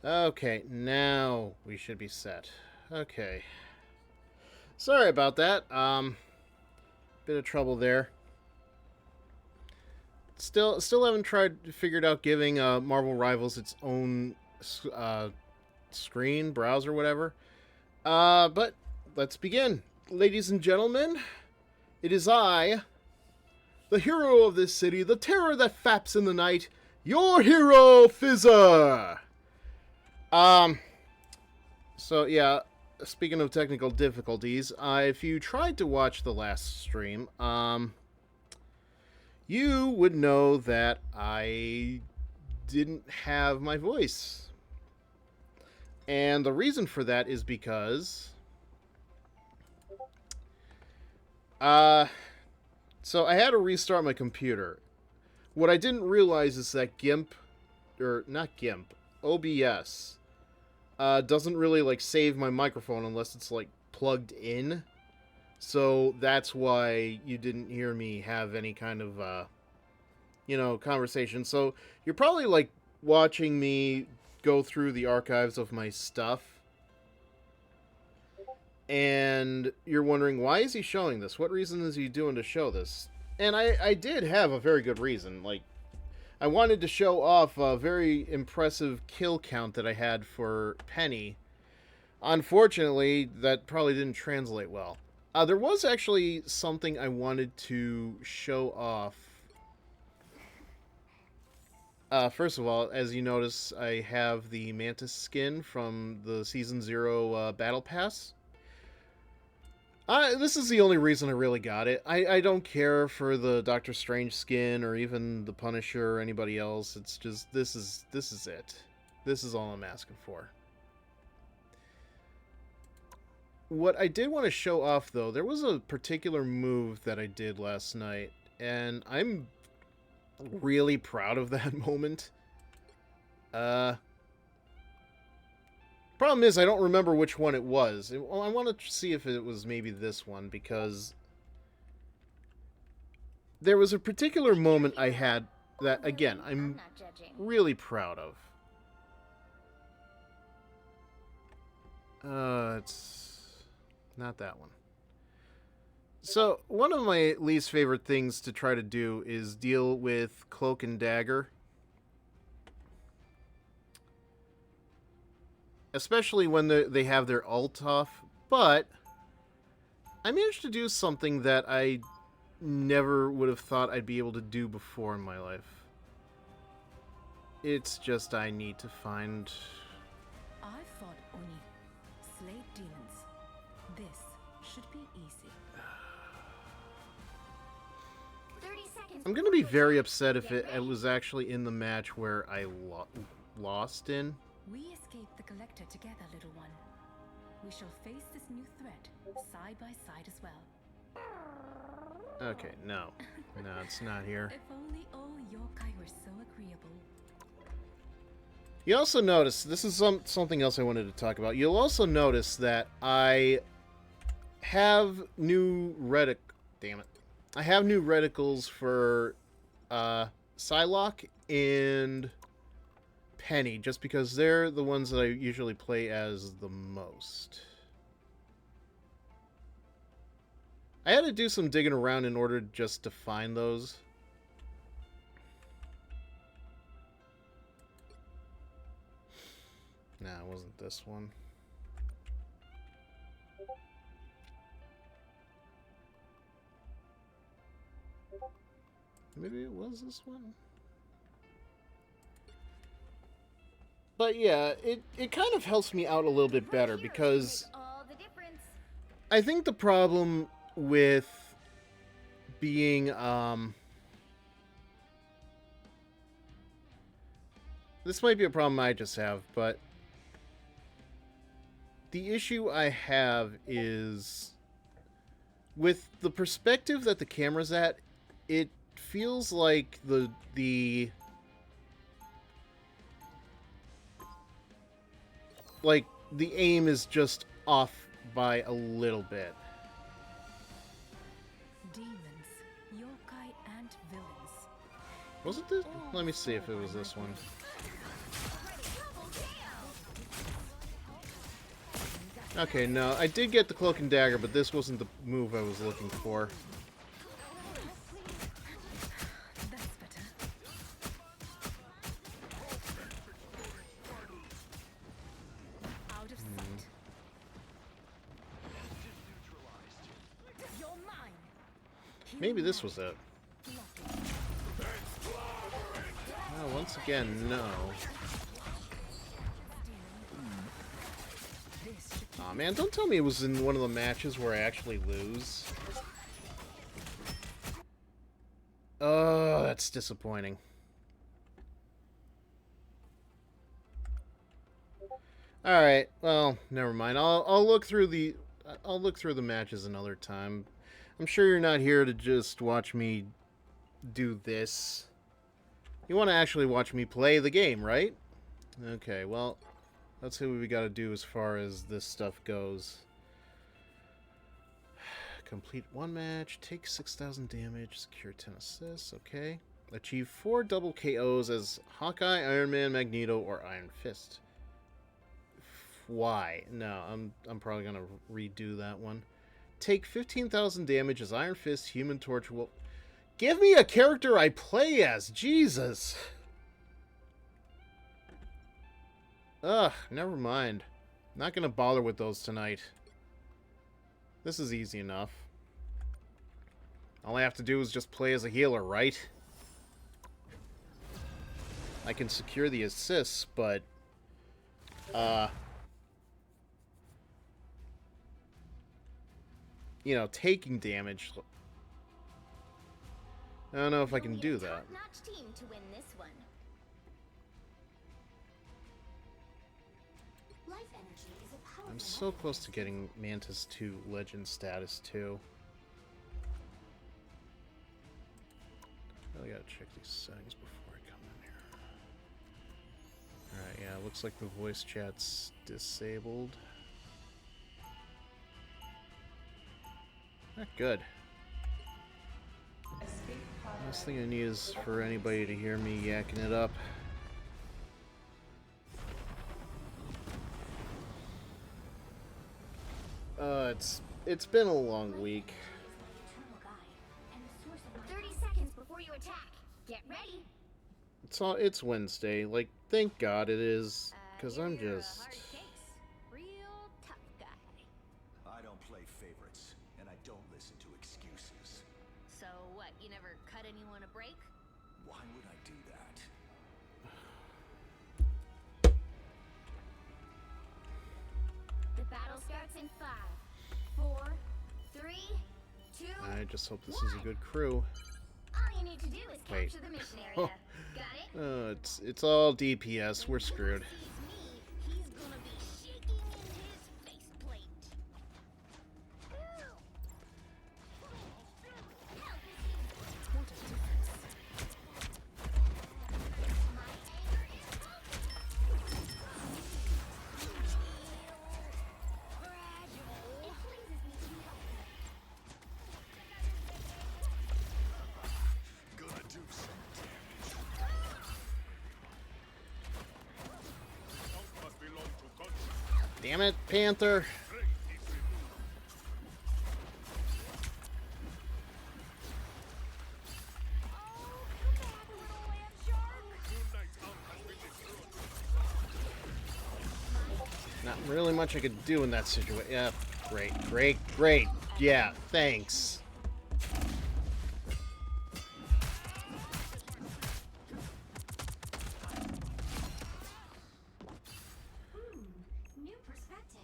Okay, now we should be set. Okay. Sorry about that. Bit of trouble there. Still haven't figured out giving Marvel Rivals its own screen, browser, whatever. But let's begin. Ladies and gentlemen, it is I, the hero of this city, the terror that faps in the night, your hero, Fizzer! So yeah, speaking of technical difficulties, if you tried to watch the last stream, you would know that I didn't have my voice. And the reason for that is because so I had to restart my computer. What I didn't realize is that OBS doesn't really like save my microphone unless it's like plugged in. So that's why you didn't hear me have any kind of conversation. So you're probably like watching me go through the archives of my stuff, and you're wondering, why is he showing this? What reason is he doing to show this? And I did have a very good reason. Like, I wanted to show off a very impressive kill count that I had for Penny. Unfortunately, that probably didn't translate well. There was actually something I wanted to show off. First of all, as you notice, I have the Mantis skin from the Season 0 Battle Pass. This is the only reason I really got it. I don't care for the Doctor Strange skin or even the Punisher or anybody else. It's just, this is it. This is all I'm asking for. What I did want to show off, though, there was a particular move that I did last night, and I'm really proud of that moment. Problem is, I don't remember which one it was. I want to see if it was maybe this one, because there was a particular moment I had that, again, I'm really proud of. It's not that one. So, one of my least favorite things to try to do is deal with Cloak and Dagger. Especially when they have their ult off. But I managed to do something that I never would have thought I'd be able to do before in my life. It's just I need to find... I fought Oni, slayed demons. This should be easy. 30 seconds. I'm gonna be very upset if it was actually in the match where I lost in. We escaped the Collector together, little one. We shall face this new threat side by side as well. Okay, no. No, it's not here. If only all yokai were so agreeable. You also notice, this is something else I wanted to talk about. You'll also notice that I have new Damn it. I have new reticles for Psylocke and Penny, just because they're the ones that I usually play as the most. I had to do some digging around in order just to find those. Nah, it wasn't this one. Maybe it was this one? But yeah, it kind of helps me out a little bit better, because I think the problem with being, this might be a problem I just have, but the issue I have is with the perspective that the camera's at, it feels like the aim is just off by a little bit. Demons, yokai, and villains. Was it this? Let me see if it was this one. Okay, no, I did get the cloak and dagger, but this wasn't the move I was looking for. That's better. Out of sight. You're mine. Maybe this was it. Oh, once again, no. Aw, man, don't tell me it was in one of the matches where I actually lose. Oh, that's disappointing. All right, well, never mind. I'll look through the matches another time. I'm sure you're not here to just watch me do this. You want to actually watch me play the game, right? Okay, well, let's see what we got to do as far as this stuff goes. Complete one match, take 6,000 damage, secure 10 assists, okay. Achieve 4 double KOs as Hawkeye, Iron Man, Magneto, or Iron Fist. Why? No, I'm probably gonna redo that one. Take 15,000 damage as Iron Fist, Human Torch. Will give me a character I play as. Jesus. Ugh, never mind. Not gonna bother with those tonight. This is easy enough. All I have to do is just play as a healer, right? I can secure the assists, but you know, taking damage. I don't know if I can do that. Top-notch team to win this one. Life energy is a powerful I'm so close to getting Mantis 2 Legend status, too. I gotta check these settings before I come in here. Alright, yeah, looks like the voice chat's disabled. Not good. Last thing I need is for anybody to hear me yakking it up. It's been a long week. 30 seconds before you attack. Get ready. It's Wednesday. Like, thank God it is, because I'm You're a just. hard case. Real tough guy. I don't play favorites, and I don't listen to excuses. So what? You never cut anyone a break? Why would I do that? The battle starts in 5, 4, 3, 2. I just hope this is a good crew. All you need to do is Wait. capture the mission area. Got it? It's all DPS. We're screwed. Sees me, he's gonna be shaking in his faceplate. Gonna do some Damn it, Panther. Not really much I could do in that situation. Yeah, great. Yeah, thanks. New perspective.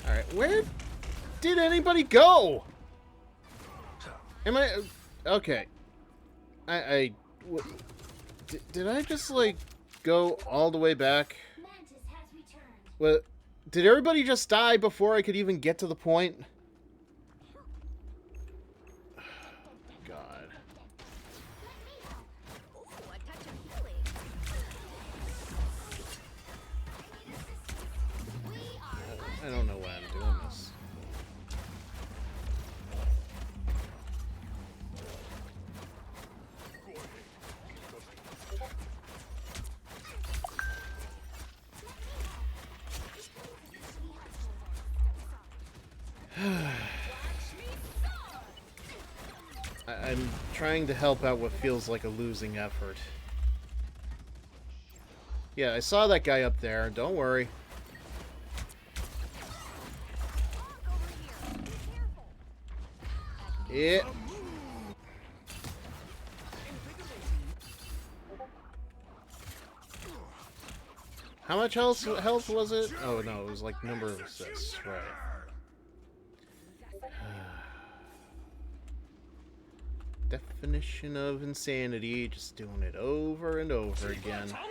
Alright, where did anybody go? Am I... Okay. Did I just, like, go all the way back? Mantis has returned. What? Did everybody just die before I could even get to the point? God. I'm trying to help out what feels like a losing effort. Yeah, I saw that guy up there. Don't worry. Yeah. How much health was it? Oh no, it was like number of assists, right. Definition of insanity, just doing it over and over again. I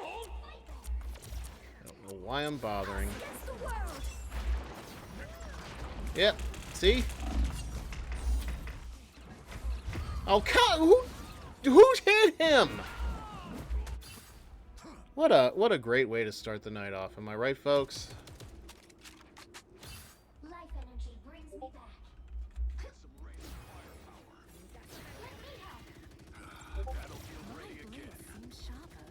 don't know why I'm bothering. Yep, see? Oh, who hit him? What a great way to start the night off. Am I right, folks? Life energy brings me back. Seems sharper.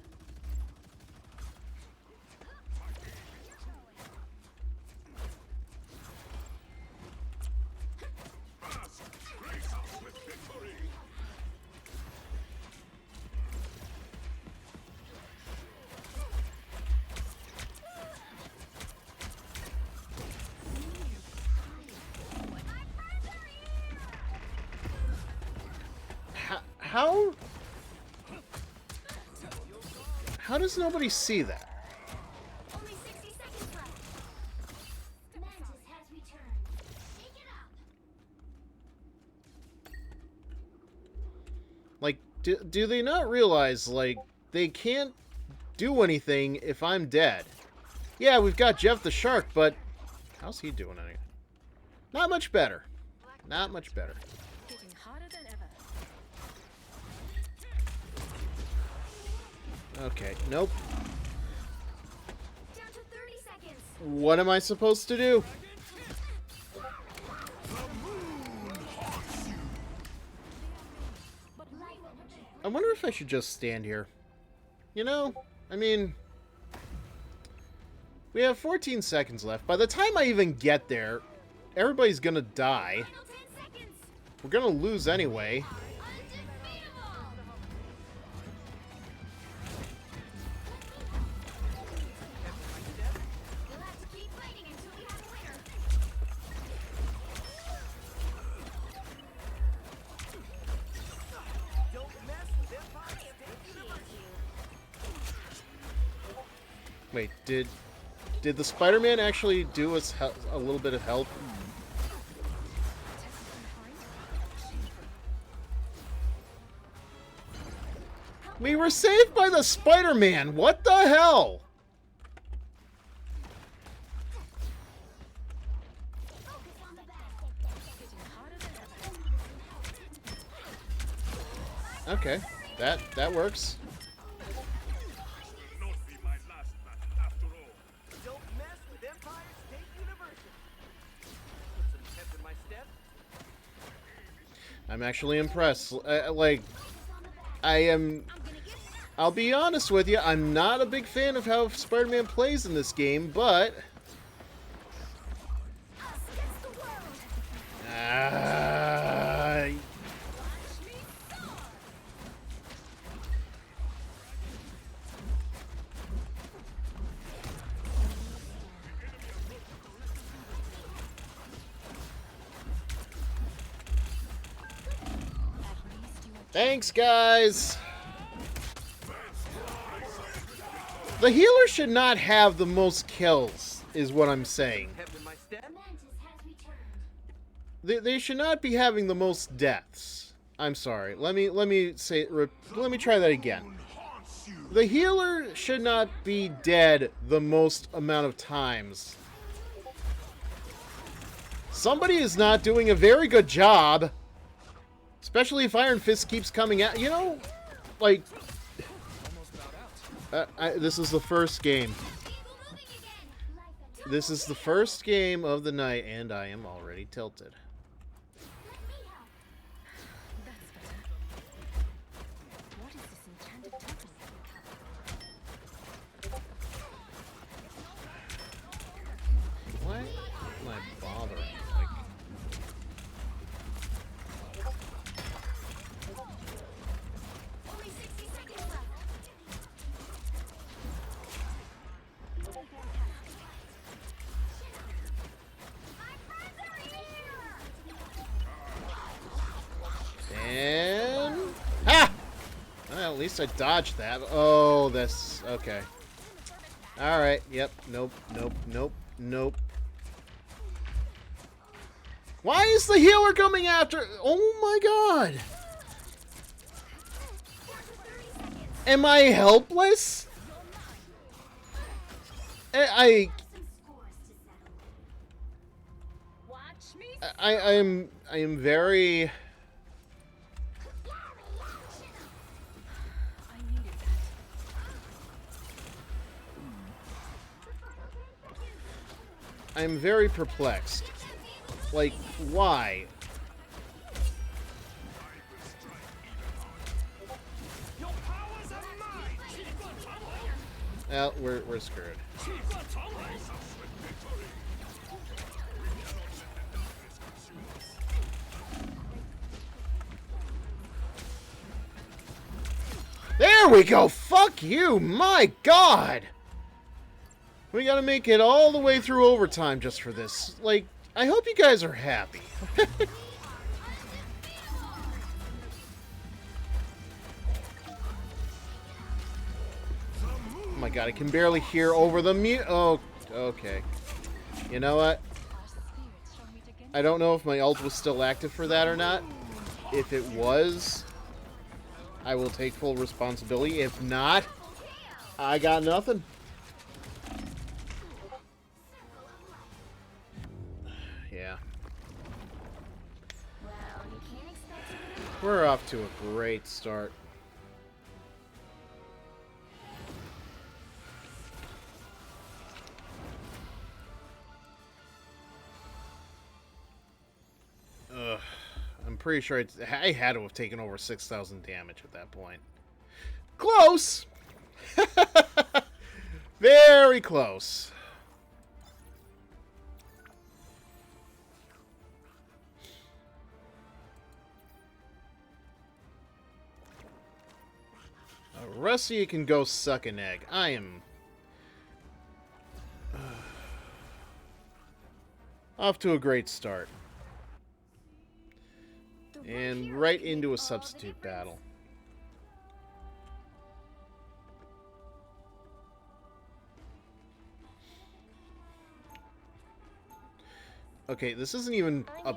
How does nobody see that? Only 60 seconds left. Mantis has returned. Shake it up. Like, do they not realize, like, they can't do anything if I'm dead? Yeah, we've got Jeff the Shark, but how's he doing anything? Not much better. Not much better. Getting harder than ever. Okay, nope. Down to 30 seconds. What am I supposed to do? Life energy. I wonder if I should just stand here. You know, I mean, we have 14 seconds left. By the time I even get there, everybody's gonna die. Final 10 seconds. We're gonna lose anyway. Undefeatable. You'll have to keep fighting until we have a winner. Wait, did the Spider-Man actually do us a little bit of help? We were saved by the Spider-Man! What the hell? Focus on the back. Getting harder than ever. Okay, that works. Not be my last battle after all. Don't mess with Empire State University. Put some pep in my step. I'm actually impressed. I'll be honest with you, I'm not a big fan of how Spider-Man plays in this game, but Us against the world. Thanks, guys. The healer should not have the most kills, is what I'm saying. Pep in my step. Mantis has returned. They should not be having the most deaths. I'm sorry. Let me try that again. The healer should not be dead the most amount of times. Somebody is not doing a very good job. Especially if Iron Fist keeps coming out. You know, like, this is the first game. Eagle moving again. Life energy. This is the first game of the night, and I am already tilted. Let me help. That's better. What is this enchanted turtle? Why am I bothering? Well, at least I dodged that. Oh, that's... Okay. Alright, yep. Nope, nope, nope, nope. Why is the healer coming after... Oh my god! Am I helpless? I am very... I'm very perplexed. Like, why? Well, we're screwed. There we go! Fuck you! My god! We gotta make it all the way through overtime just for this. Like, I hope you guys are happy. Oh my god, I can barely hear over the mute. Oh, okay. You know what? I don't know if my ult was still active for that or not. If it was, I will take full responsibility. If not, I got nothing. Yeah. We're off to a great start. Ugh. I'm pretty sure I had to have taken over 6,000 damage at that point. Close! Very close. The rest of you can go suck an egg. I am... off to a great start. And right into a substitute battle. Okay, this isn't even a...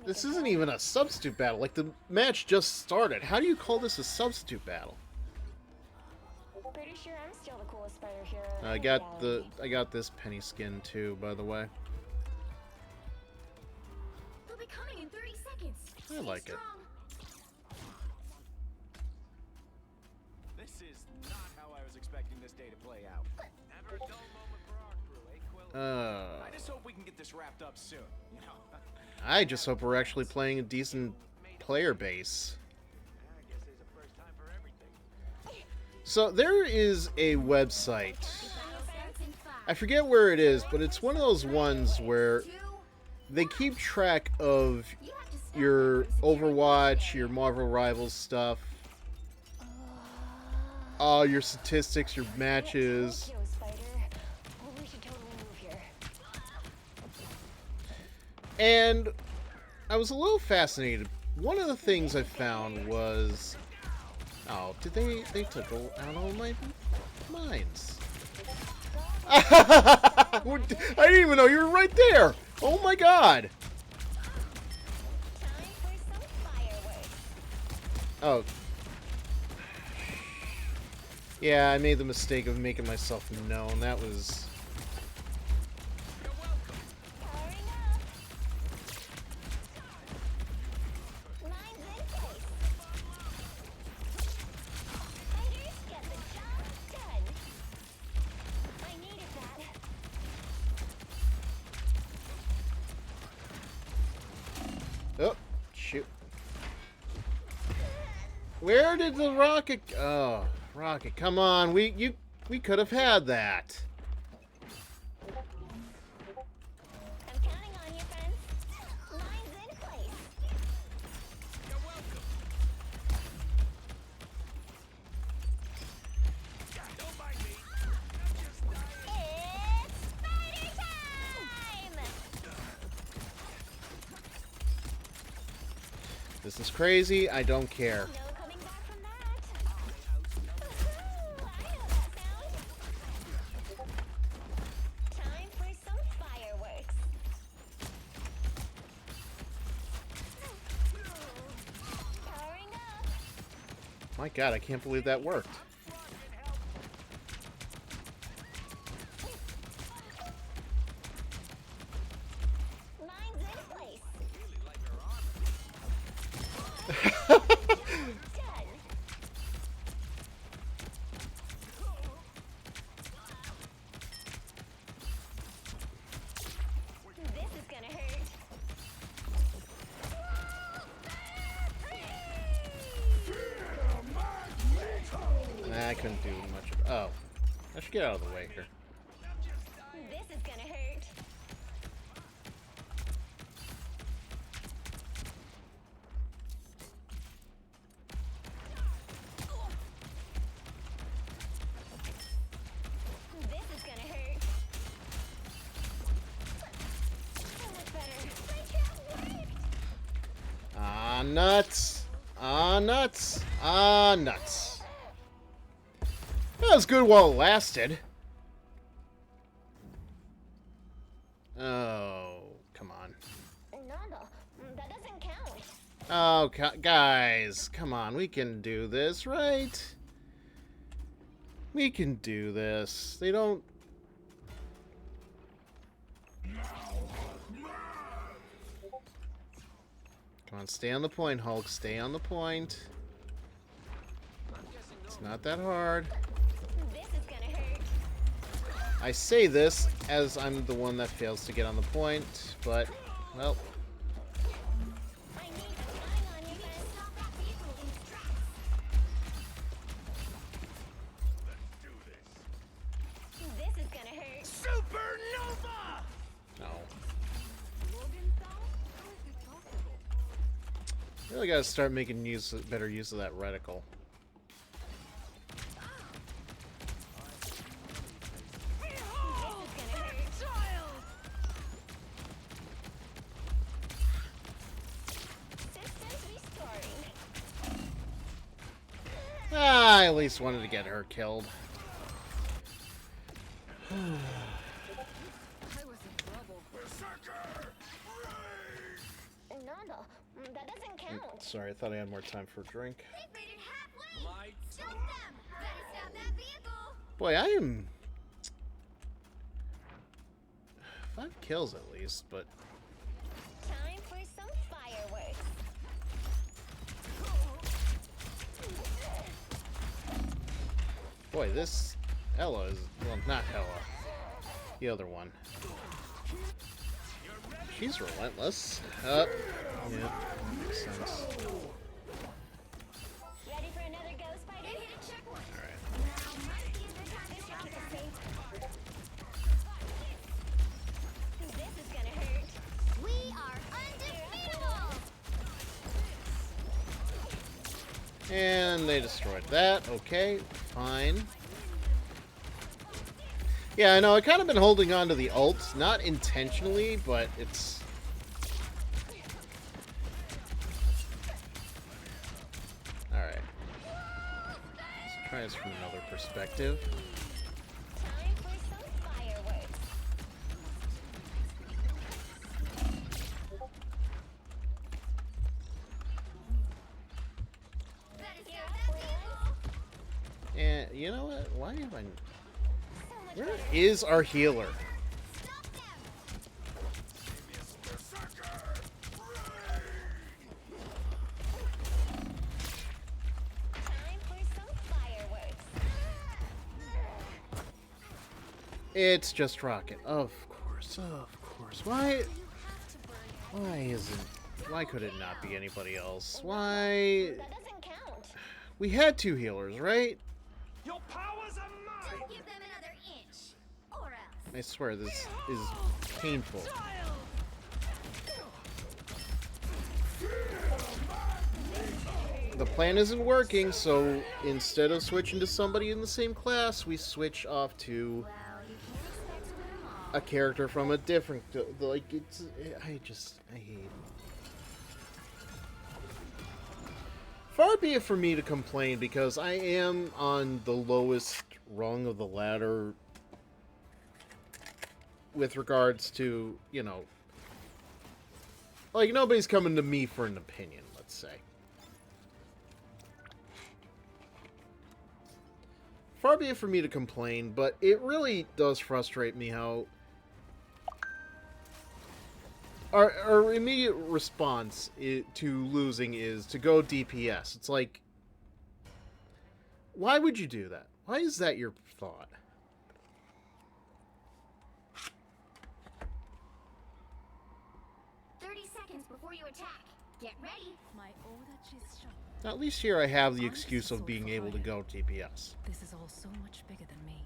This isn't even a substitute battle. Like, the match just started. How do you call this a substitute battle? Pretty sure I'm still the coolest fighter here. I got this penny skin too, by the way. They'll be coming in 30 seconds. I like it. This is not how I was expecting this day to play out. Never a dull moment for our crew, eh, Quill? I just hope we can get this wrapped up soon. You know. I just hope we're actually playing a decent player base. I guess there's a first time for everything. So there is a website. I forget where it is, but it's one of those ones where they keep track of your Overwatch, your Marvel Rivals stuff, all your statistics, your matches. And I was a little fascinated. One of the things I found was... Oh, did they took out all my mines. I didn't even know you were right there! Oh my god! Oh. Yeah, I made the mistake of making myself known. That was... Oh, shoot. Where did the rocket... Oh, rocket, come on. We could have had that. I'm counting on you, friends. Lines in place. You're welcome. Don't mind me. I'm just dying. It's spider time! This is crazy. I don't care. No coming back from that. I know that sound. Time for some fireworks. Powering up. My god, I can't believe that worked. Mine's in place. Done. This is gonna hurt. Nah, I couldn't do much of. Oh, I should get out of the way here. This is gonna hurt. This is gonna hurt. So much better. My trap worked. Ah, nuts. Ah, nuts. Ah, nuts. That was good while it lasted. Oh, come on. Nada. That doesn't count. Oh, guys, come on. We can do this, right? We can do this. They don't... Come on, stay on the point, Hulk. Stay on the point. It's not that hard. This is gonna hurt. I say this as I'm the one that fails to get on the point, but, well... I need time on you guys. Stop that vehicle in its tracks. Do this. This is gonna hurt. Supernova! No. Really gotta start making better use of that reticle. This is gonna hurt. Systems restoring. Ah, I at least wanted to get her killed. Nada. That doesn't count. Sorry, I thought I had more time for a drink. They've made it halfway. Lights. Jump them. Better stop that vehicle. Boy, I am... 5 kills at least, but... Time for some fireworks. Boy, this... Ella is... Well, not Ella. The other one. She's relentless. Yeah, makes sense. Ready for another go, Spider? Hit a checkpoint. Alright. This is gonna hurt. We are undefeatable. And they destroyed that. Okay, fine. Yeah, I know, I've kind of been holding on to the ult. Not intentionally, but it's... Alright. Let's try this from another perspective. Time for some fireworks. Better stop that vehicle. And you know what? Why have I... So much Where better. is our healer? Stop them. Time for some fireworks. It's just Rocket. Of course, of course. Why isn't... Why could it not be anybody else? Why... That doesn't count. We had 2 healers, right? Your powers are mine! Don't give them another inch, or else. I swear, this is painful. The plan isn't working, so instead of switching to somebody in the same class, we switch off to Well, you can't expect to win them all. a character from a different... Like, it's... I hate... far be it for me to complain, because I am on the lowest rung of the ladder with regards to, you know, like, nobody's coming to me for an opinion, let's say. Far be it for me to complain, but it really does frustrate me how our immediate response to losing is to go DPS. It's like, why would you do that? Why is that your thought? Before you attack. Get ready. My order is sharp. Now, at least here I have the excuse of being able to go DPS. This is all so much bigger than me.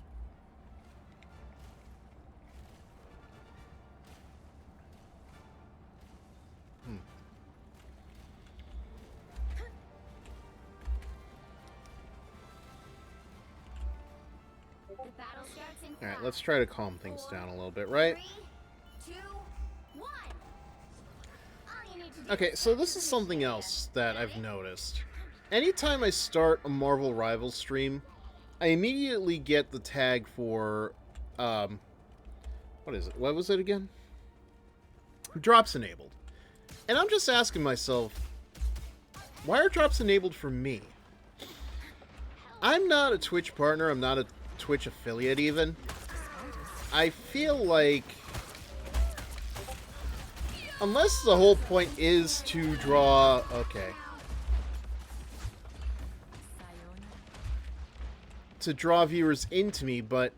The battle starts in Alright, 5, let's try to calm things down a little bit, right? 3, 2, 1. All you need to do Okay, so this is something else that I've noticed. Anytime I start a Marvel Rivals stream, I immediately get the tag for, what is it? What was it again? Drops enabled. And I'm just asking myself, why are drops enabled for me? I'm not a Twitch partner, I'm not a Twitch affiliate even. I feel like, unless the whole point is to draw, okay, to draw viewers into me, but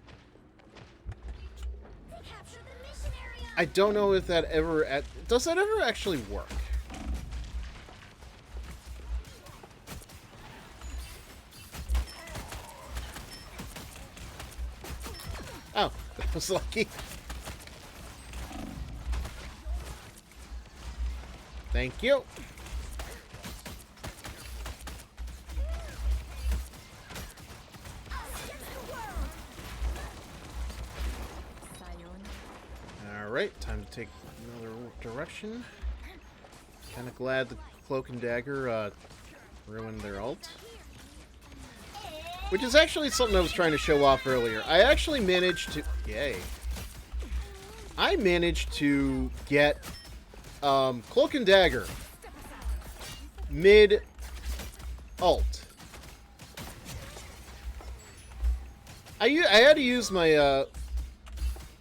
capture the mission area. I don't know if that ever, does that ever actually work? Oh, that was lucky. Thank you. Alright, time to take another direction. Kind of glad the Cloak and Dagger ruined their ult. Which is actually something I was trying to show off earlier. I actually managed to... Yay. I managed to get Cloak and Dagger mid-ult. I had to use my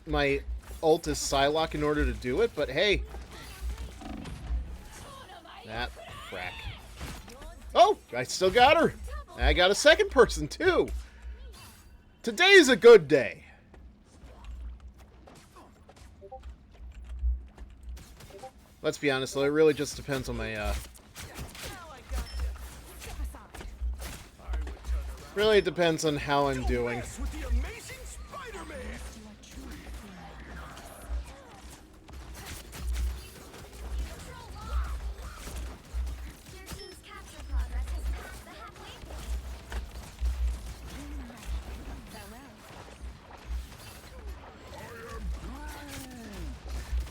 my ult as Psylocke in order to do it, but hey. That frack. Oh! I still got her! I got a second person, too! Today's a good day! Let's be honest, though, it really just depends on my, really depends on how I'm doing. With the amazing Spider-Man. Your team's capture progress has passed the halfway point.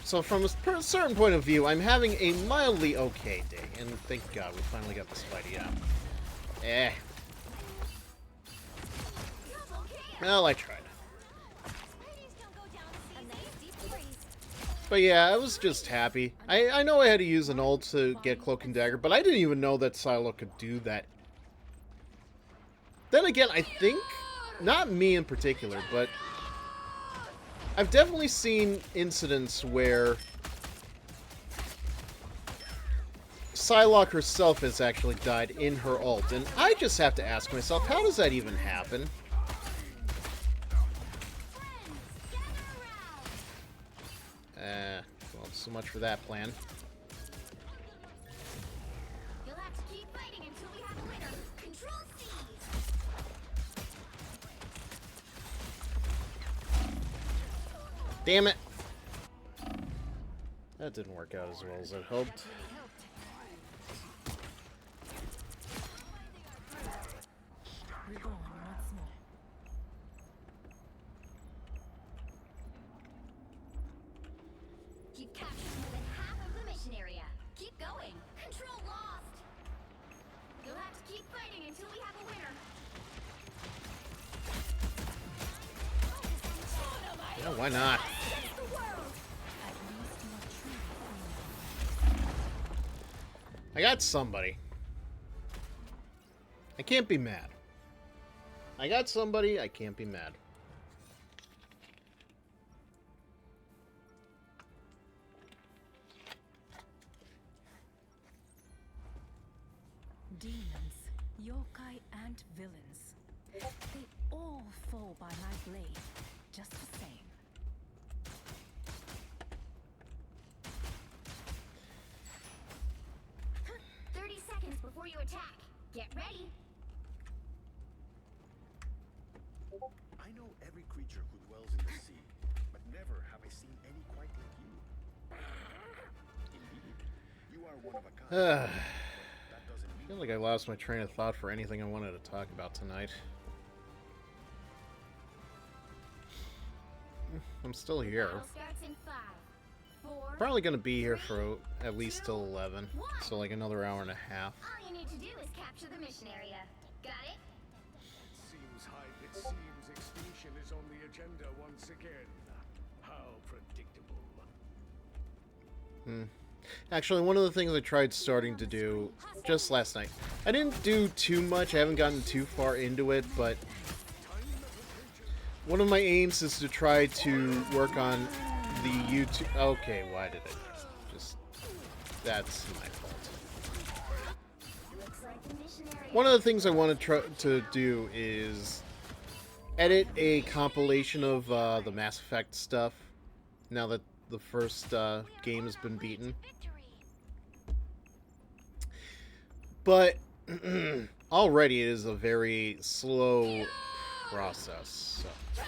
So from a certain point of view, I'm having a mildly okay day. And thank God we finally got the Spidey out. Eh. Well, I tried. But yeah, I was just happy. I know I had to use an ult to get Cloak and Dagger, but I didn't even know that Psylocke could do that. Then again, I think, not me in particular, but I've definitely seen incidents where Psylocke herself has actually died in her ult, and I just have to ask myself, how does that even happen? Well, so much for that plan. You'll have to keep fighting until we have a winner. Control C. Damn it! That didn't work out as well as I'd hoped. We're going once more. You've captured more than half of the mission area. Keep going. Control lost. You'll have to keep until we have a winner. Yeah, why not? Against the world. At least you are truly free. I got somebody. I can't be mad. I got somebody, I can't be mad. Demons, yokai, and villains. They all fall by my blade, just the same. Huh, 30 seconds before you attack. Get ready. I know every creature who dwells in the sea, but never have I seen any quite like you. Indeed, you are one of a kind. I That doesn't mean feel like I lost my train of thought for anything I wanted to talk about tonight. I'm still here. Battle starts in 5, 4. Probably gonna be here for at least till 11, so like another hour and a half. All you need to do is capture the mission area. Got it? it seems extinction is on the agenda once again. How predictable. Actually, one of the things I tried starting to do just last night. I didn't do too much, I haven't gotten too far into it, but one of my aims is to try to work on the YouTube... Okay, why did it just... That's my fault. Looks like the mission area. One of the things I want to try to do is edit a compilation of the Mass Effect stuff, now that the first game has been beaten. But already it is a very slow process. So.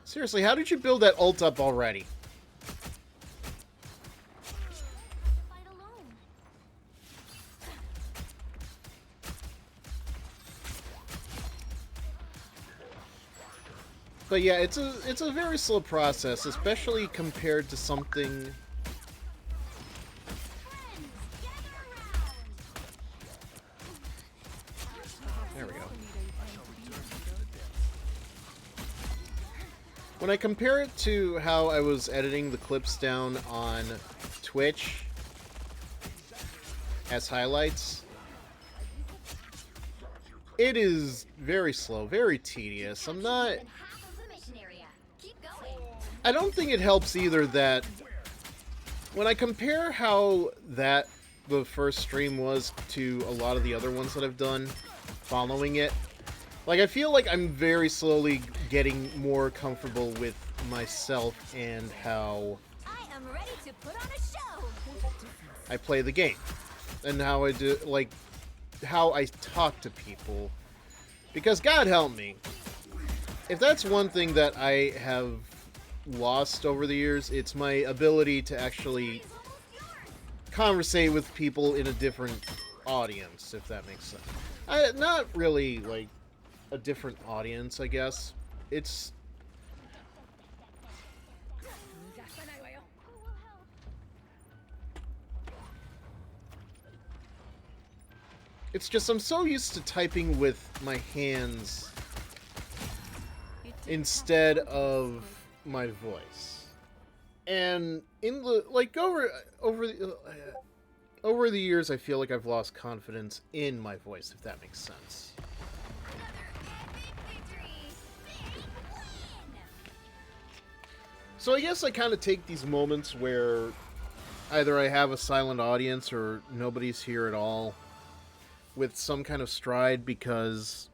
Seriously, how did you build that ult up already? Fight alone. But yeah, it's a very slow process, especially compared to something. Friends, gather around. There we go. When I compare it to how I was editing the clips down on Twitch as highlights, it is very slow, very tedious. I'm not... Even half of the mission area. Keep going. I don't think it helps either that when I compare how the first stream was to a lot of the other ones that I've done following it, like, I feel like I'm very slowly getting more comfortable with myself and how I am ready to put on a show. I play the game. And how I do, like, how I talk to people. Because, God help me, if that's one thing that I have lost over the years, it's my ability to actually conversate with people in a different audience, if that makes sense. Not really, like, a different audience, I guess. It's... It's just I'm so used to typing with my hands instead of my voice. And in the like over the years I feel like I've lost confidence in my voice, if that makes sense. Another epic victory. Big win. So I guess I kind of take these moments where either I have a silent audience or nobody's here at all with some kind of stride, because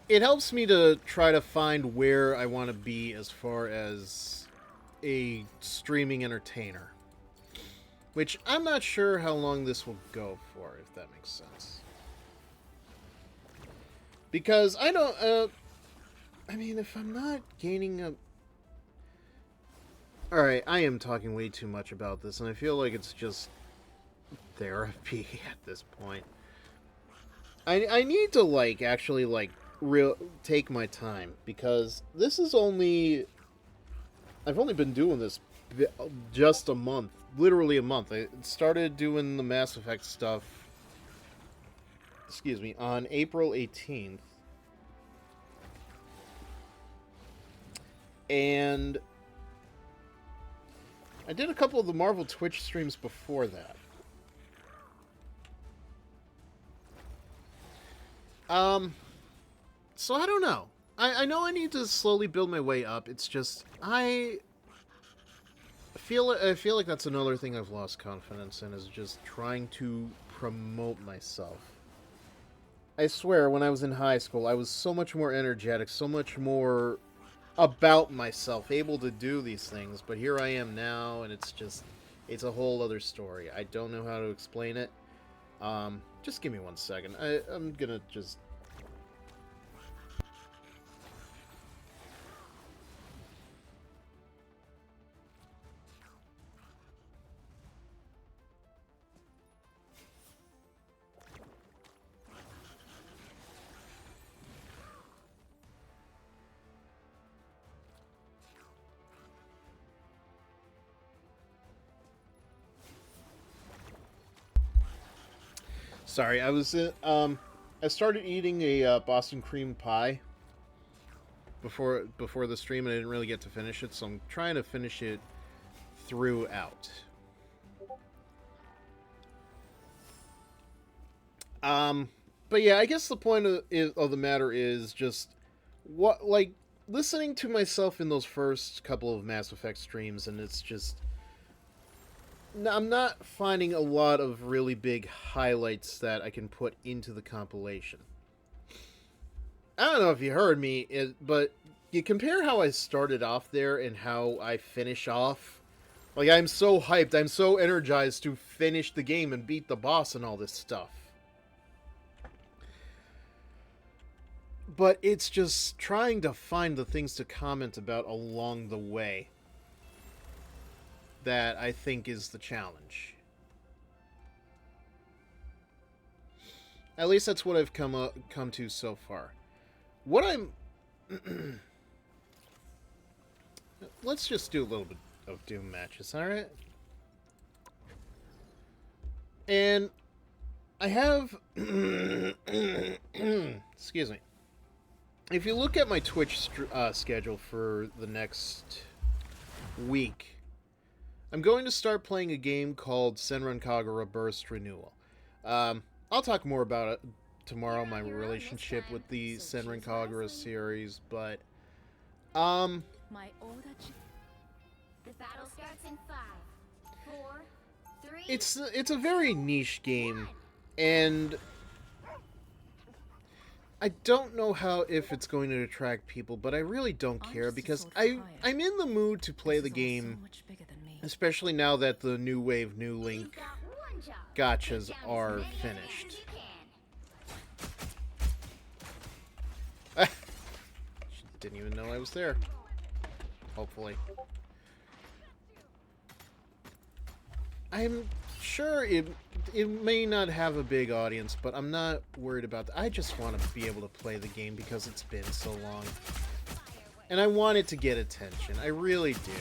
it helps me to try to find where I want to be as far as a streaming entertainer. Which I'm not sure how long this will go for, if that makes sense. Because I don't, I mean, if I'm not gaining a... Alright, I am talking way too much about this, and I feel like it's just therapy at this point. I need to, like, actually, like, take my time, because this is only... I've only been doing this just a month. Literally a month. I started doing the Mass Effect stuff, excuse me, on April 18th. And I did a couple of the Marvel Twitch streams before that. So I don't know. I know I need to slowly build my way up. It's just I feel like that's another thing I've lost confidence in, is just trying to promote myself. I swear, when I was in high school, I was so much more energetic, so much more about myself, able to do these things. But here I am now, and it's a whole other story. I don't know how to explain it. Just give me 1 second. I'm gonna just... Sorry, I was I started eating a Boston cream pie before the stream, and I didn't really get to finish it, so I'm trying to finish it throughout. But yeah, I guess the point of the matter is just listening to myself in those first couple of Mass Effect streams, and it's just... I'm not finding a lot of really big highlights that I can put into the compilation. I don't know if you heard me, but you compare how I started off there and how I finish off. Like, I'm so hyped, I'm so energized to finish the game and beat the boss and all this stuff. But it's just trying to find the things to comment about along the way that I think is the challenge. At least that's what I've come to so far. What I'm... Let's just do a little bit of Doom matches, alright? And I have... Excuse me. If you look at my Twitch schedule for the next week, I'm going to start playing a game called Senran Kagura Burst Renewal. I'll talk more about it tomorrow, my relationship with the Senran Kagura series, but... My order The battle starts in 5, 4, 3. It's a very niche game, and I don't know if it's going to attract people, but I really don't care, because I'm in the mood to play the game, especially now that the New Wave, New Link gotchas are finished. She didn't even know I was there. Hopefully. I'm sure it may not have a big audience, but I'm not worried about that. I just want to be able to play the game because it's been so long. And I want it to get attention. I really do.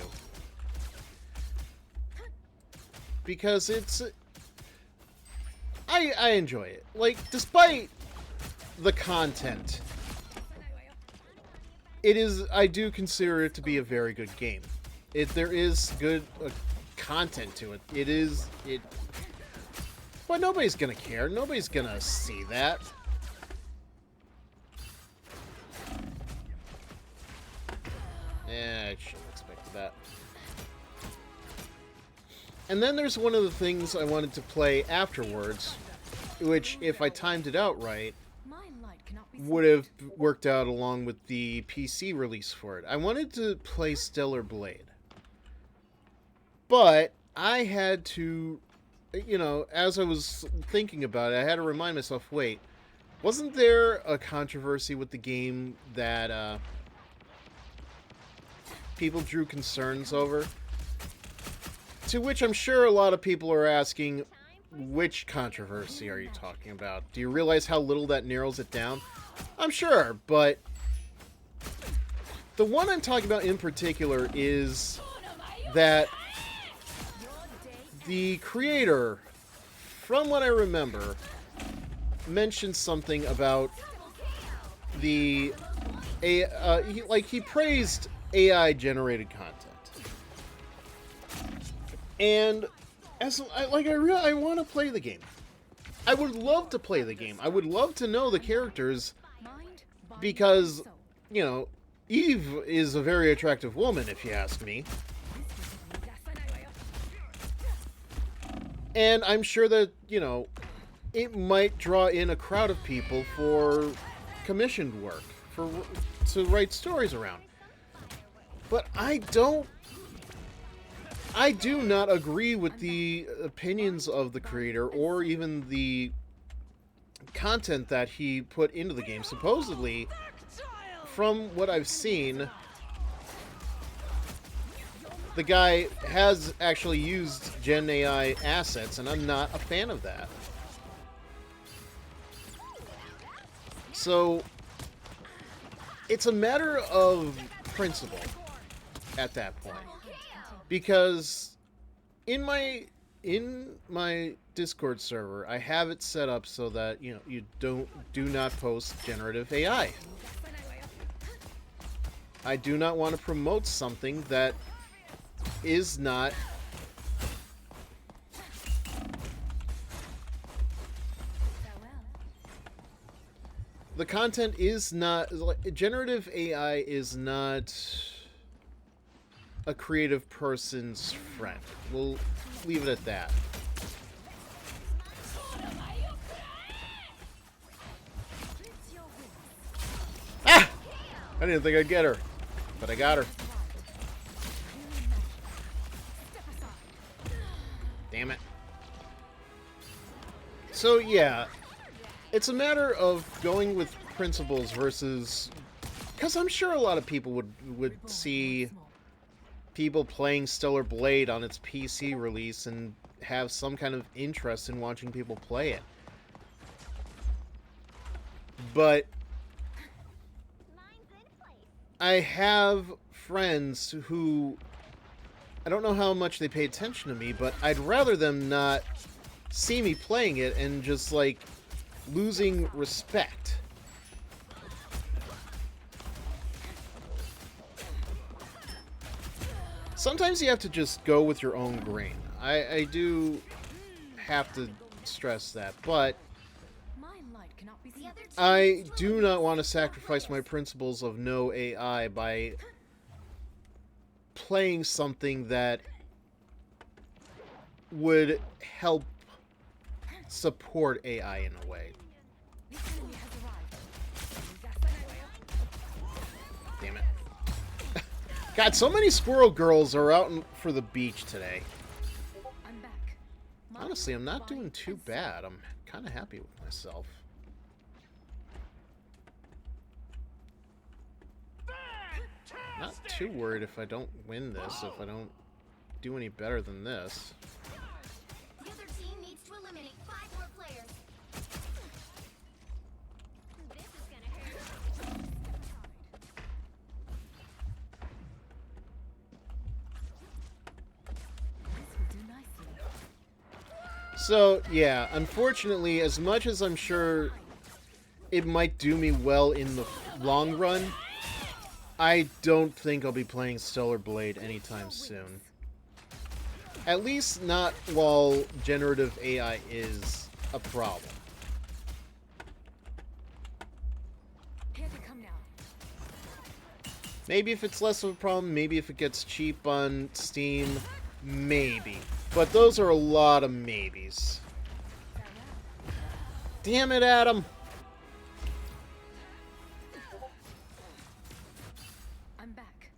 Because it's... I enjoy it. Like, despite the content, I do consider it to be a very good game. There is good content to it. But nobody's gonna care. Nobody's gonna see that. I shouldn't have expected that. And then there's one of the things I wanted to play afterwards, which, if I timed it out right, would have worked out along with the PC release for it. I wanted to play Stellar Blade. But I had to, as I was thinking about it, I had to remind myself, wait, wasn't there a controversy with the game that people drew concerns over? To which I'm sure a lot of people are asking, which controversy are you talking about? Do you realize how little that narrows it down? I'm sure, but the one I'm talking about in particular is that the creator, from what I remember, mentioned something about the he praised AI generated content. And as I want to play the game. I would love to play the game. I would love to know the characters because, you know, Eve is a very attractive woman, if you ask me. And I'm sure that, you know, it might draw in a crowd of people for commissioned work, to write stories around. But I do not agree with the opinions of the creator or even the content that he put into the game. Supposedly, from what I've seen, the guy has actually used Gen AI assets, and I'm not a fan of that. So, it's a matter of principle at that point. Because in my Discord server, I have it set up so that, you know, you do not post generative AI. I do not want to promote something that is not the content is not generative AI is not a creative person's friend. We'll leave it at that. Ah! I didn't think I'd get her, but I got her. Damn it. So yeah, it's a matter of going with principles versus, because I'm sure a lot of people would see people playing Stellar Blade on its PC release and have some kind of interest in watching people play it. But I have friends who, I don't know how much they pay attention to me, but I'd rather them not see me playing it and just, like, losing respect. Sometimes you have to just go with your own grain. I do have to stress that, but I do not want to sacrifice my principles of no AI by playing something that would help support AI in a way. Damn it. God, so many squirrel girls are out for the beach today. Honestly, I'm not doing too bad. I'm kind of happy with myself. Not too worried if I don't win this, if I don't do any better than this. The other team needs to eliminate 5 more players. This is gonna hurt. So, yeah, unfortunately, as much as I'm sure it might do me well in the long run, I don't think I'll be playing Stellar Blade anytime soon. At least not while generative AI is a problem. Maybe if it's less of a problem, maybe if it gets cheap on Steam, maybe. But those are a lot of maybes. Damn it, Adam! I'm back.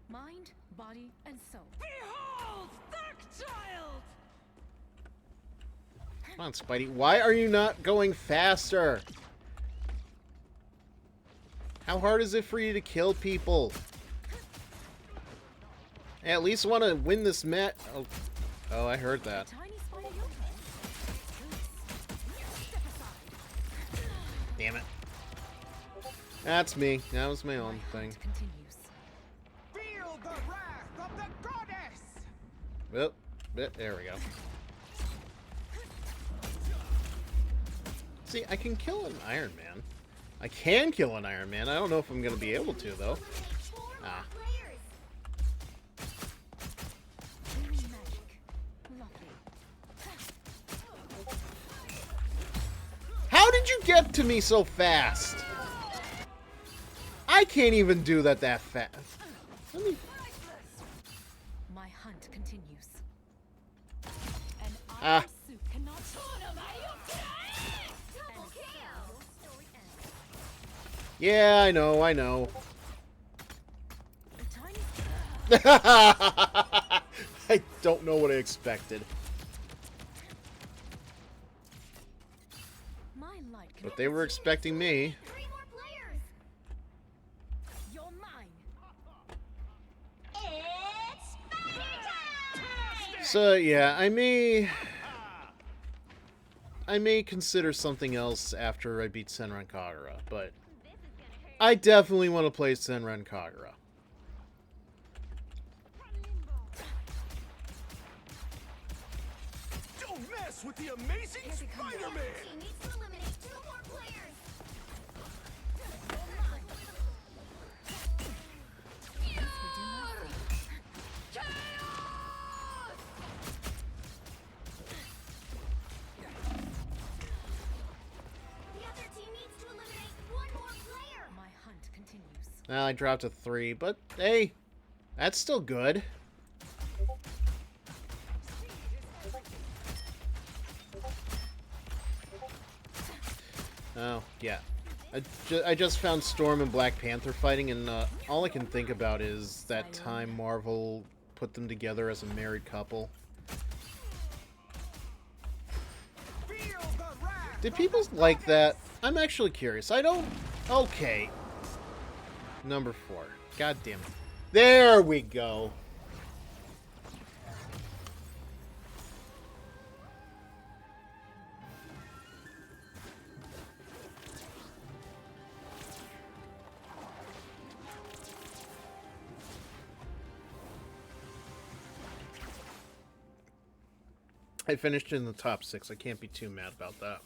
Mind, body, and soul. Behold, that child! Come on, Spidey. Why are you not going faster? How hard is it for you to kill people? I at least want to win this match. Oh, I heard that. Tiny spider yokai. Damn it. That's me. That was my own thing. Continues. Feel the wrath of the goddess! Well, there we go. See, I can kill an Iron Man. I can kill an Iron Man. I don't know if I'm going to be able to, though. Ah. Magic. Lovely. How did you get to me so fast? I can't even do that fast. Let me... My hunt continues. An Ah. iron suit cannot. Double kill! Yeah, I know. A tiny I don't know what I expected. my light can. But they were expecting me. 3 more players! You're mine. It's party time! So, yeah, I may consider something else after I beat Senran Kagura, but I definitely want to play Senran Kagura. Don't mess with the amazing Spider-Man! Team needs to eliminate 2 more players! The other team needs to eliminate 1 more player! My hunt continues. Well, I dropped to 3, but hey, that's still good. Oh, yeah. I just found Storm and Black Panther fighting, and all I can think about is that time Marvel put them together as a married couple. Feel the wrath! Did people like that? I'm actually curious. I don't... Okay. Number 4. God damn it. There we go. I finished in the top 6. I can't be too mad about that.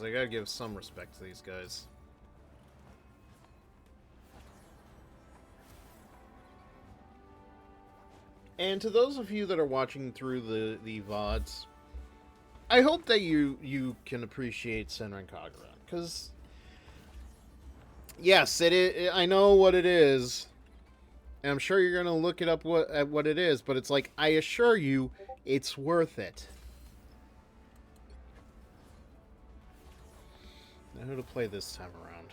I gotta give some respect to these guys. And to those of you that are watching through the VODs, I hope that you can appreciate Senran Kagura, because yes, I know what it is, and I'm sure you're gonna look it up at what it is, but it's like, I assure you, it's worth it. Now who to play this time around?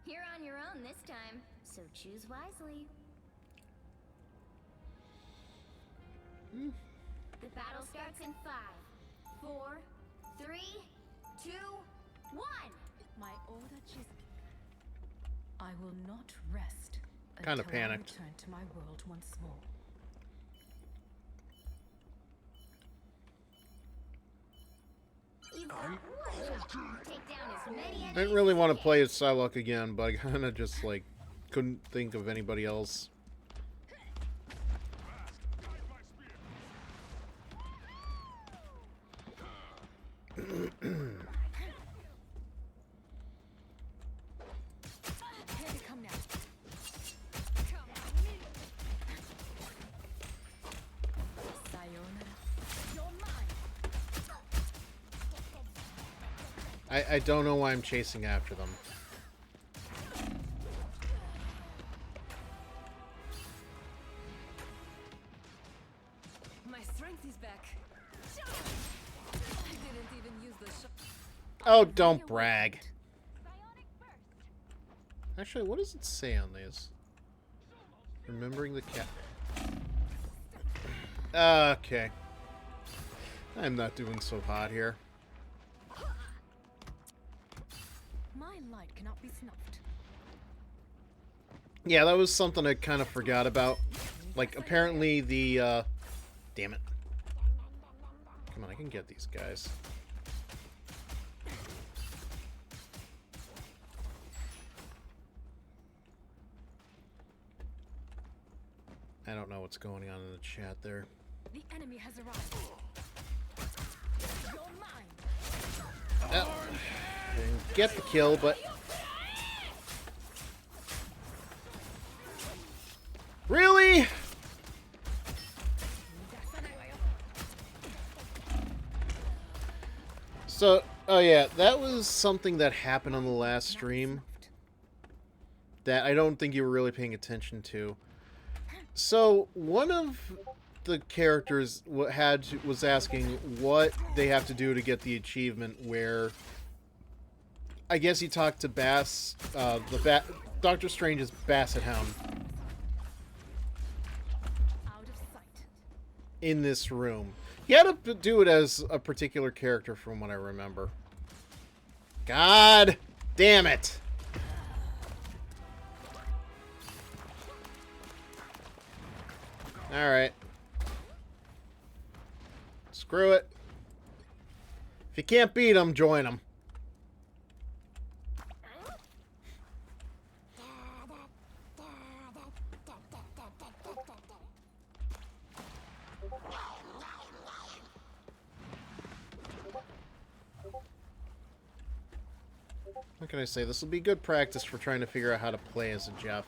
You're on your own this time, so choose wisely. The battle starts in 5, 4, 3, 2, 1! My order is. I will not rest. Kinda until I panicked. return to my world once more. You've got one shot to take down as many I didn't really want to play as Psylocke again, but I kind of just, like, couldn't think of anybody else. Here they come now. Sayonara. You're mine. I don't know why I'm chasing after them. My strength is back. I didn't even use the shot. Oh, don't brag. Actually, what does it say on these? Remembering the cat. Okay. I'm not doing so hot here. My light cannot be snuffed. Yeah, that was something I kind of forgot about. Like, apparently the, damn it. Come on, I can get these guys. I don't know what's going on in the chat there. The enemy has arrived. You're mine. Oh, didn't get the kill, but... Really? So, oh yeah, that was something that happened on the last stream that I don't think you were really paying attention to. So, one of the characters was asking what they have to do to get the achievement where I guess he talked to Bass, Doctor Strange's Basset Hound Out of sight. in this room. He had to do it as a particular character from what I remember. God damn it! Alright. Screw it. If you can't beat them, join them. What can I say? This will be good practice for trying to figure out how to play as a Jeff.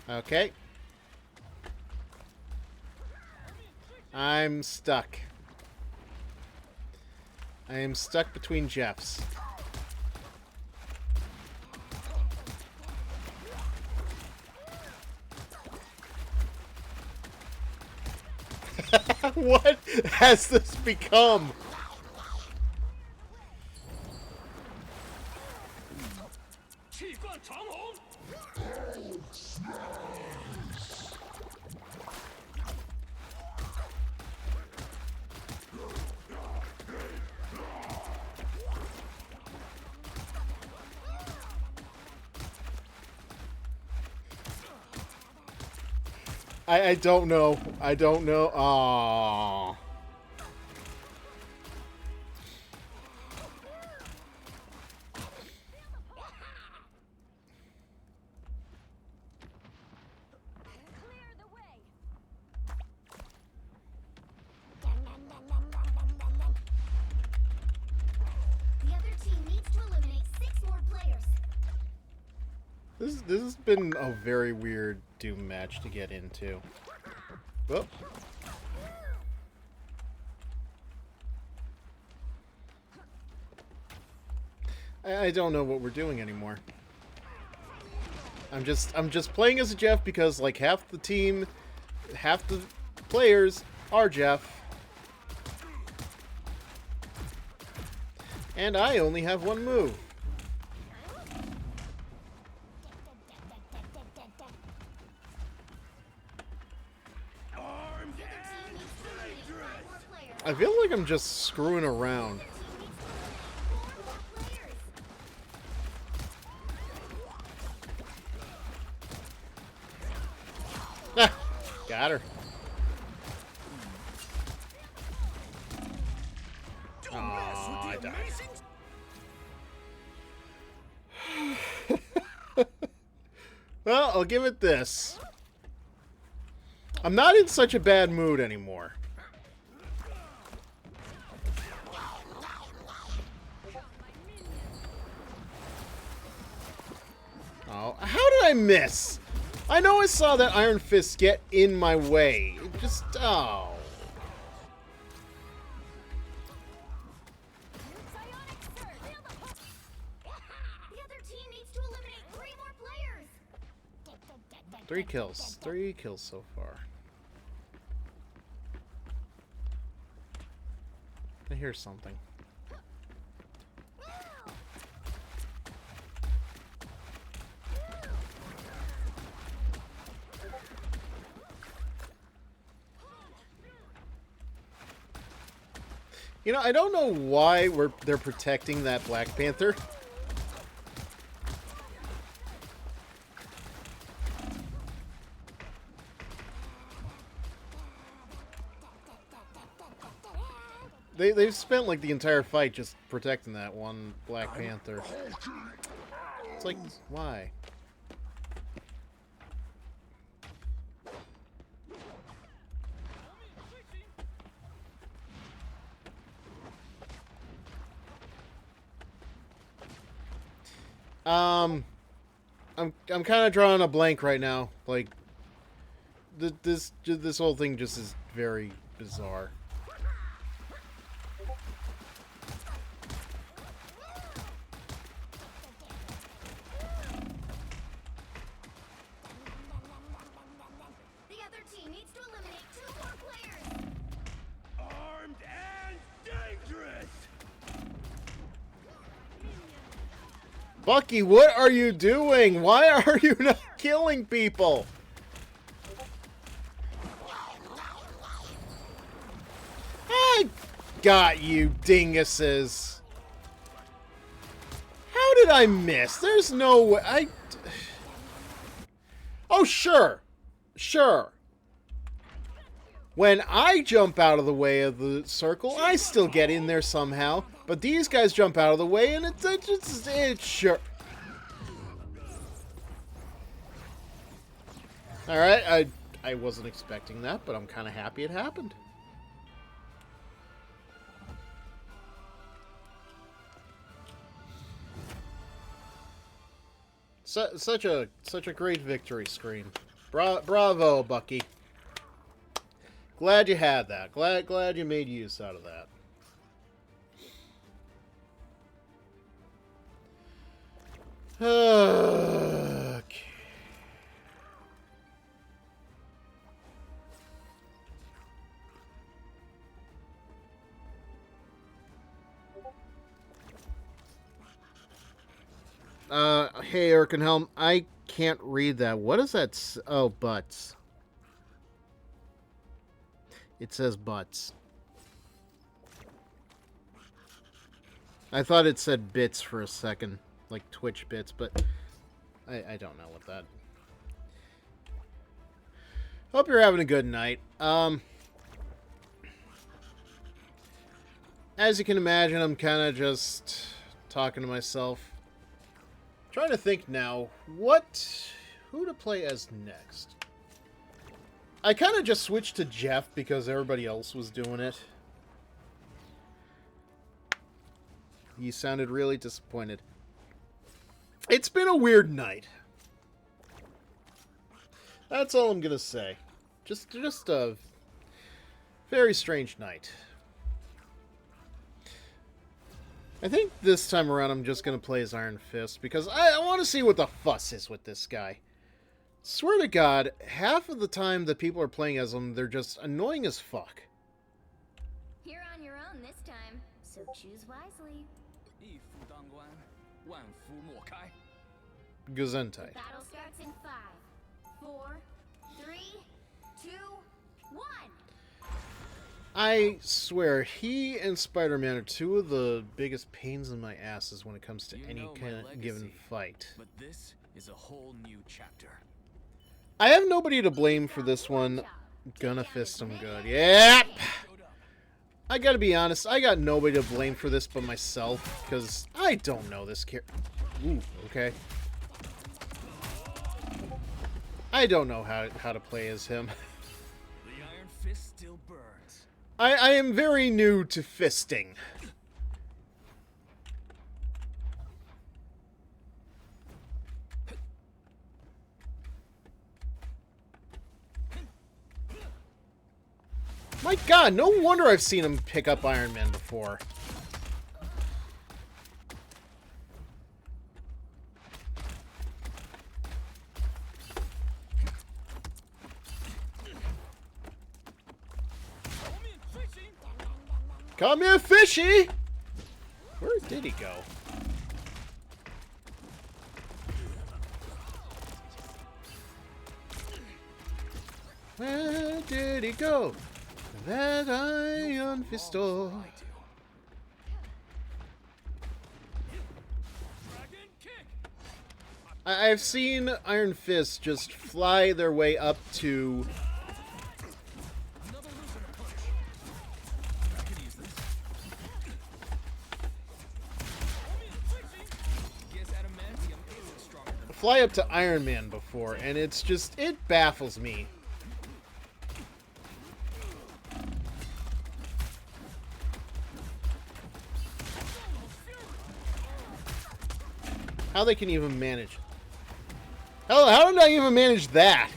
Okay. I'm stuck. I am stuck between Jeffs. What has this become? I don't know. I don't know. Aww. The other team needs to eliminate 6 more players. This has been a very weird Doom match to get into. Whoop. I don't know what we're doing anymore. I'm just playing as a Jeff because like half the team, half the players are Jeff. And I only have one move. I feel like I'm just screwing around. Ah, got her. Oh, I died. Well, I'll give it this. I'm not in such a bad mood anymore. Oh, how did I miss? I know I saw that Iron Fist get in my way. It just, oh. 3 kills. 3 kills so far. I hear something. You know, I don't know why they're protecting that Black Panther. They've spent like the entire fight just protecting that one Black Panther. It's like, why? I'm kind of drawing a blank right now. Like, this whole thing just is very bizarre. The other team needs to eliminate 2 more players. Armed and dangerous! Bucky, what are you doing? Why are you not killing people? I got you, dinguses. How did I miss? There's no way. Oh, sure. Sure. When I jump out of the way of the circle, I still get in there somehow. But these guys jump out of the way, and it's sure. Alright, I wasn't expecting that, but I'm kind of happy it happened. Such a great victory screen. Bravo, Bucky. Glad you had that. Glad you made use out of that. Okay. Hey, Erkenhelm, I can't read that. What is that? Oh, butts. It says butts. I thought it said bits for a second, like Twitch bits, but I don't know what that. Hope you're having a good night. As you can imagine, I'm kind of just talking to myself. Trying to think now, who to play as next. I kind of just switched to Jeff because everybody else was doing it. He sounded really disappointed. It's been a weird night. That's all I'm gonna say. Just a very strange night. I think this time around I'm just gonna play as Iron Fist because I want to see what the fuss is with this guy. Swear to God, half of the time that people are playing as him, they're just annoying as fuck. You're on your own this time, so choose wisely. Gesundheit. Battle starts in 5, 4, 3, 2, 1. I swear, he and Spider-Man are two of the biggest pains in my asses when it comes to any kind of given fight. But this is a whole new chapter. I have nobody to blame for this one. Gonna fist him good. Yep! I gotta be honest, I got nobody to blame for this but myself, because I don't know this character. Ooh, okay. I don't know how to play as him. The Iron Fist still burns. I am very new to fisting. My God, no wonder I've seen him pick up Iron Man before. Come here, fishy! Where did he go? Where did he go? That Iron Fisto. I've seen Iron Fist just fly their way up to... fly up to Iron Man before, and it's just... it baffles me. How they can even manage... Hell, how did I even manage that?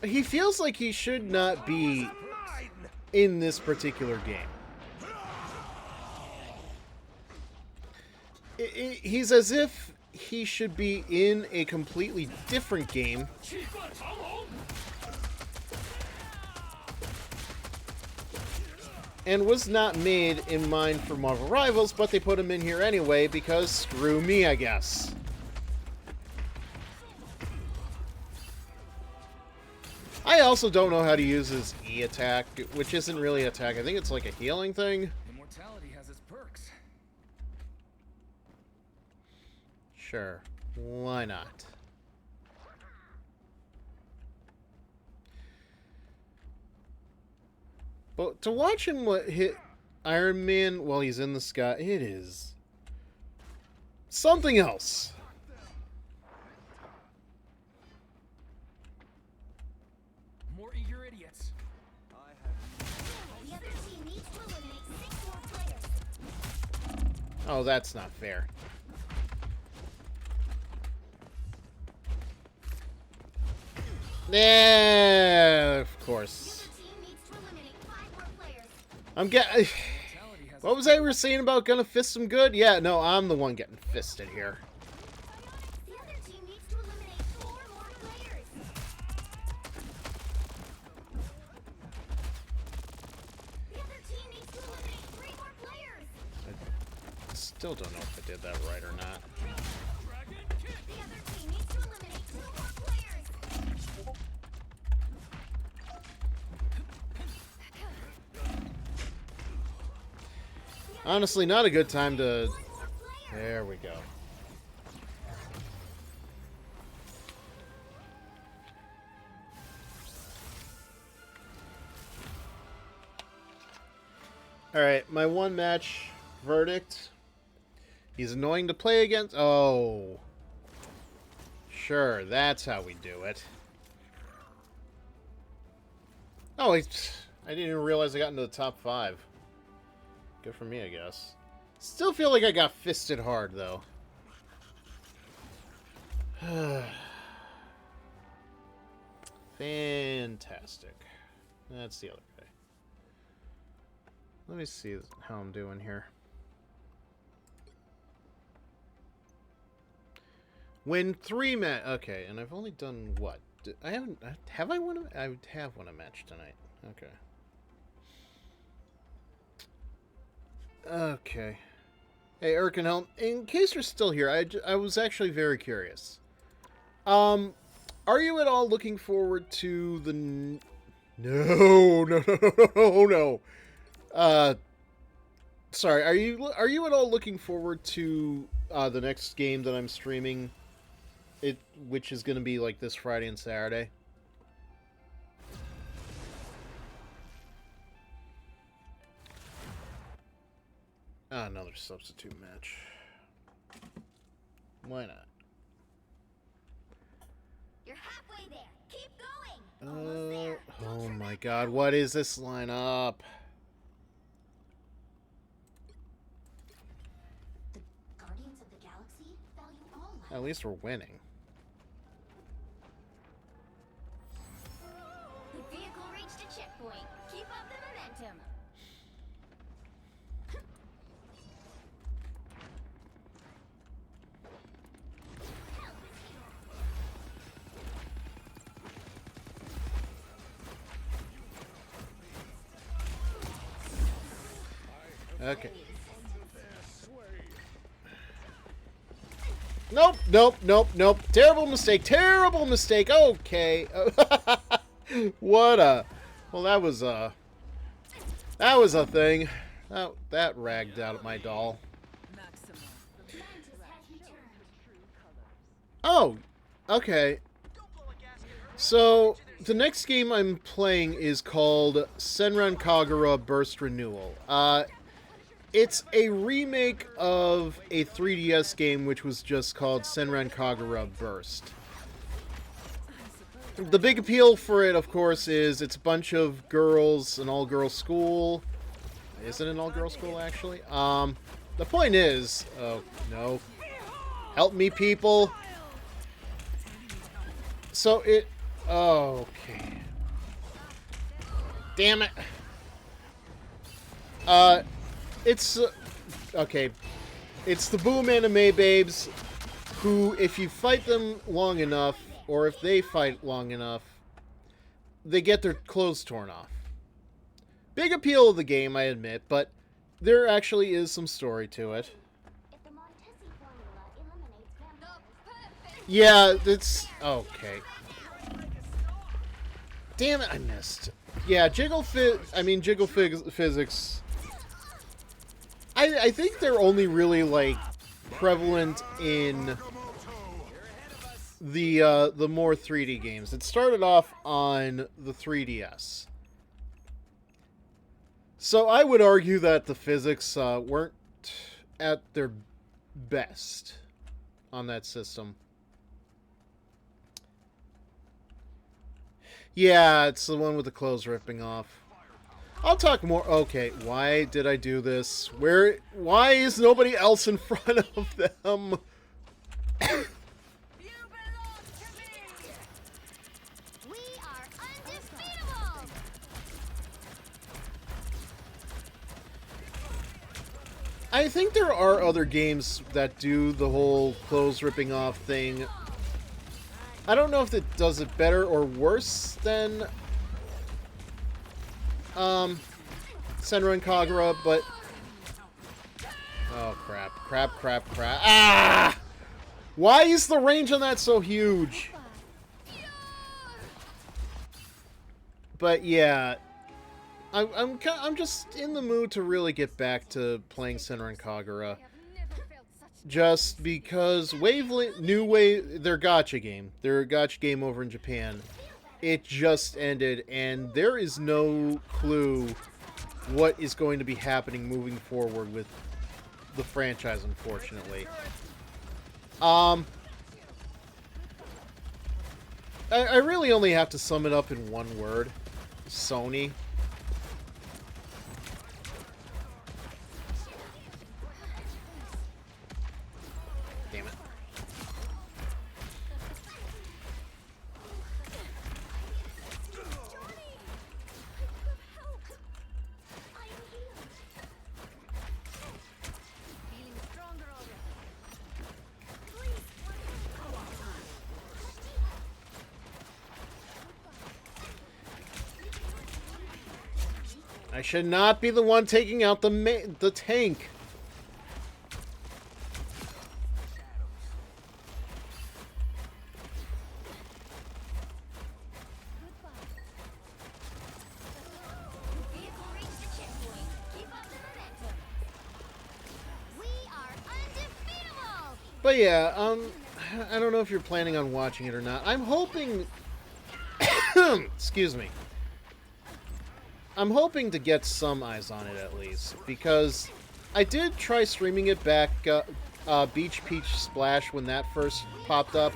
He feels like he should not be in this particular game. He's as if he should be in a completely different game. And was not made in mind for Marvel Rivals, but they put him in here anyway because screw me, I guess. I also don't know how to use his E attack, which isn't really an attack. I think it's like a healing thing. Immortality has its perks. Sure, why not? But to watch him hit Iron Man while he's in the sky, it is something else. More eager idiots. The other team needs to eliminate 6 more players. Oh, that's not fair. Yeah, of course. I'm getting... What was I ever saying about gonna fist him good? Yeah, no, I'm the one getting fisted here. The other team needs to eliminate 4 more players. The other team needs to eliminate 3 more players. I still don't know if I did that right or not. The other team needs to eliminate 2 more players. Honestly, not a good time to... There we go. Alright, my one match verdict. He's annoying to play against. Oh. Sure, that's how we do it. Oh, I didn't even realize I got into the top 5. Good for me, I guess. Still feel like I got fisted hard, though. Fantastic. That's the other guy. Let me see how I'm doing here. Win 3 match. Okay, and I've only done what? I haven't. Have I won? I have won a match tonight. Okay. Okay. Hey, Erkenhelm, in case you're still here, I was actually very curious. Are you at all looking forward to the... No. Sorry, are you at all looking forward to the next game that I'm streaming? Which is going to be like this Friday and Saturday? Another substitute match. Why not? You're halfway there. Keep going. Almost there. Don't Oh turn my back. god, what is this lineup? The Guardians of the Galaxy value all life. At least we're winning. The vehicle reached a checkpoint. Keep up the momentum. Okay. Nope, nope, nope, nope. Terrible mistake, terrible mistake. Okay. What a... Well, that was a thing. That ragged out my doll. Oh, okay. So, the next game I'm playing is called Senran Kagura Burst Renewal. It's a remake of a 3DS game which was just called Senran Kagura Burst. The big appeal for it, of course, is it's a bunch of girls, an all-girl school. Is it an all-girl school, actually? The point is... Oh, no. Help me, people! So it... Oh, okay. Damn it. It's... okay. It's the Boom Anime Babes who, if you fight them long enough, or if they fight long enough, they get their clothes torn off. Big appeal of the game, I admit, but there actually is some story to it. Yeah, it's... Okay. Damn it, I missed. Yeah, Jiggle Physics... I think they're only really, like, prevalent in the more 3D games. It started off on the 3DS. So I would argue that the physics weren't at their best on that system. Yeah, it's the one with the clothes ripping off. I'll talk more. Okay, why did I do this? Why is nobody else in front of them? I think there are other games that do the whole clothes ripping off thing. I don't know if it does it better or worse than Senran Kagura, but... Oh, crap. Crap. Ah! Why is the range on that so huge? But yeah, I'm just in the mood to really get back to playing Senran Kagura. Just because their gacha game over in Japan, it just ended, and there is no clue what is going to be happening moving forward with the franchise, unfortunately. I really only have to sum it up in one word. Sony. Damn it. I should not be the one taking out the tank. But yeah, I don't know if you're planning on watching it or not. I'm hoping... Excuse me. I'm hoping to get some eyes on it at least, because I did try streaming it back, Beach Peach Splash, when that first popped up,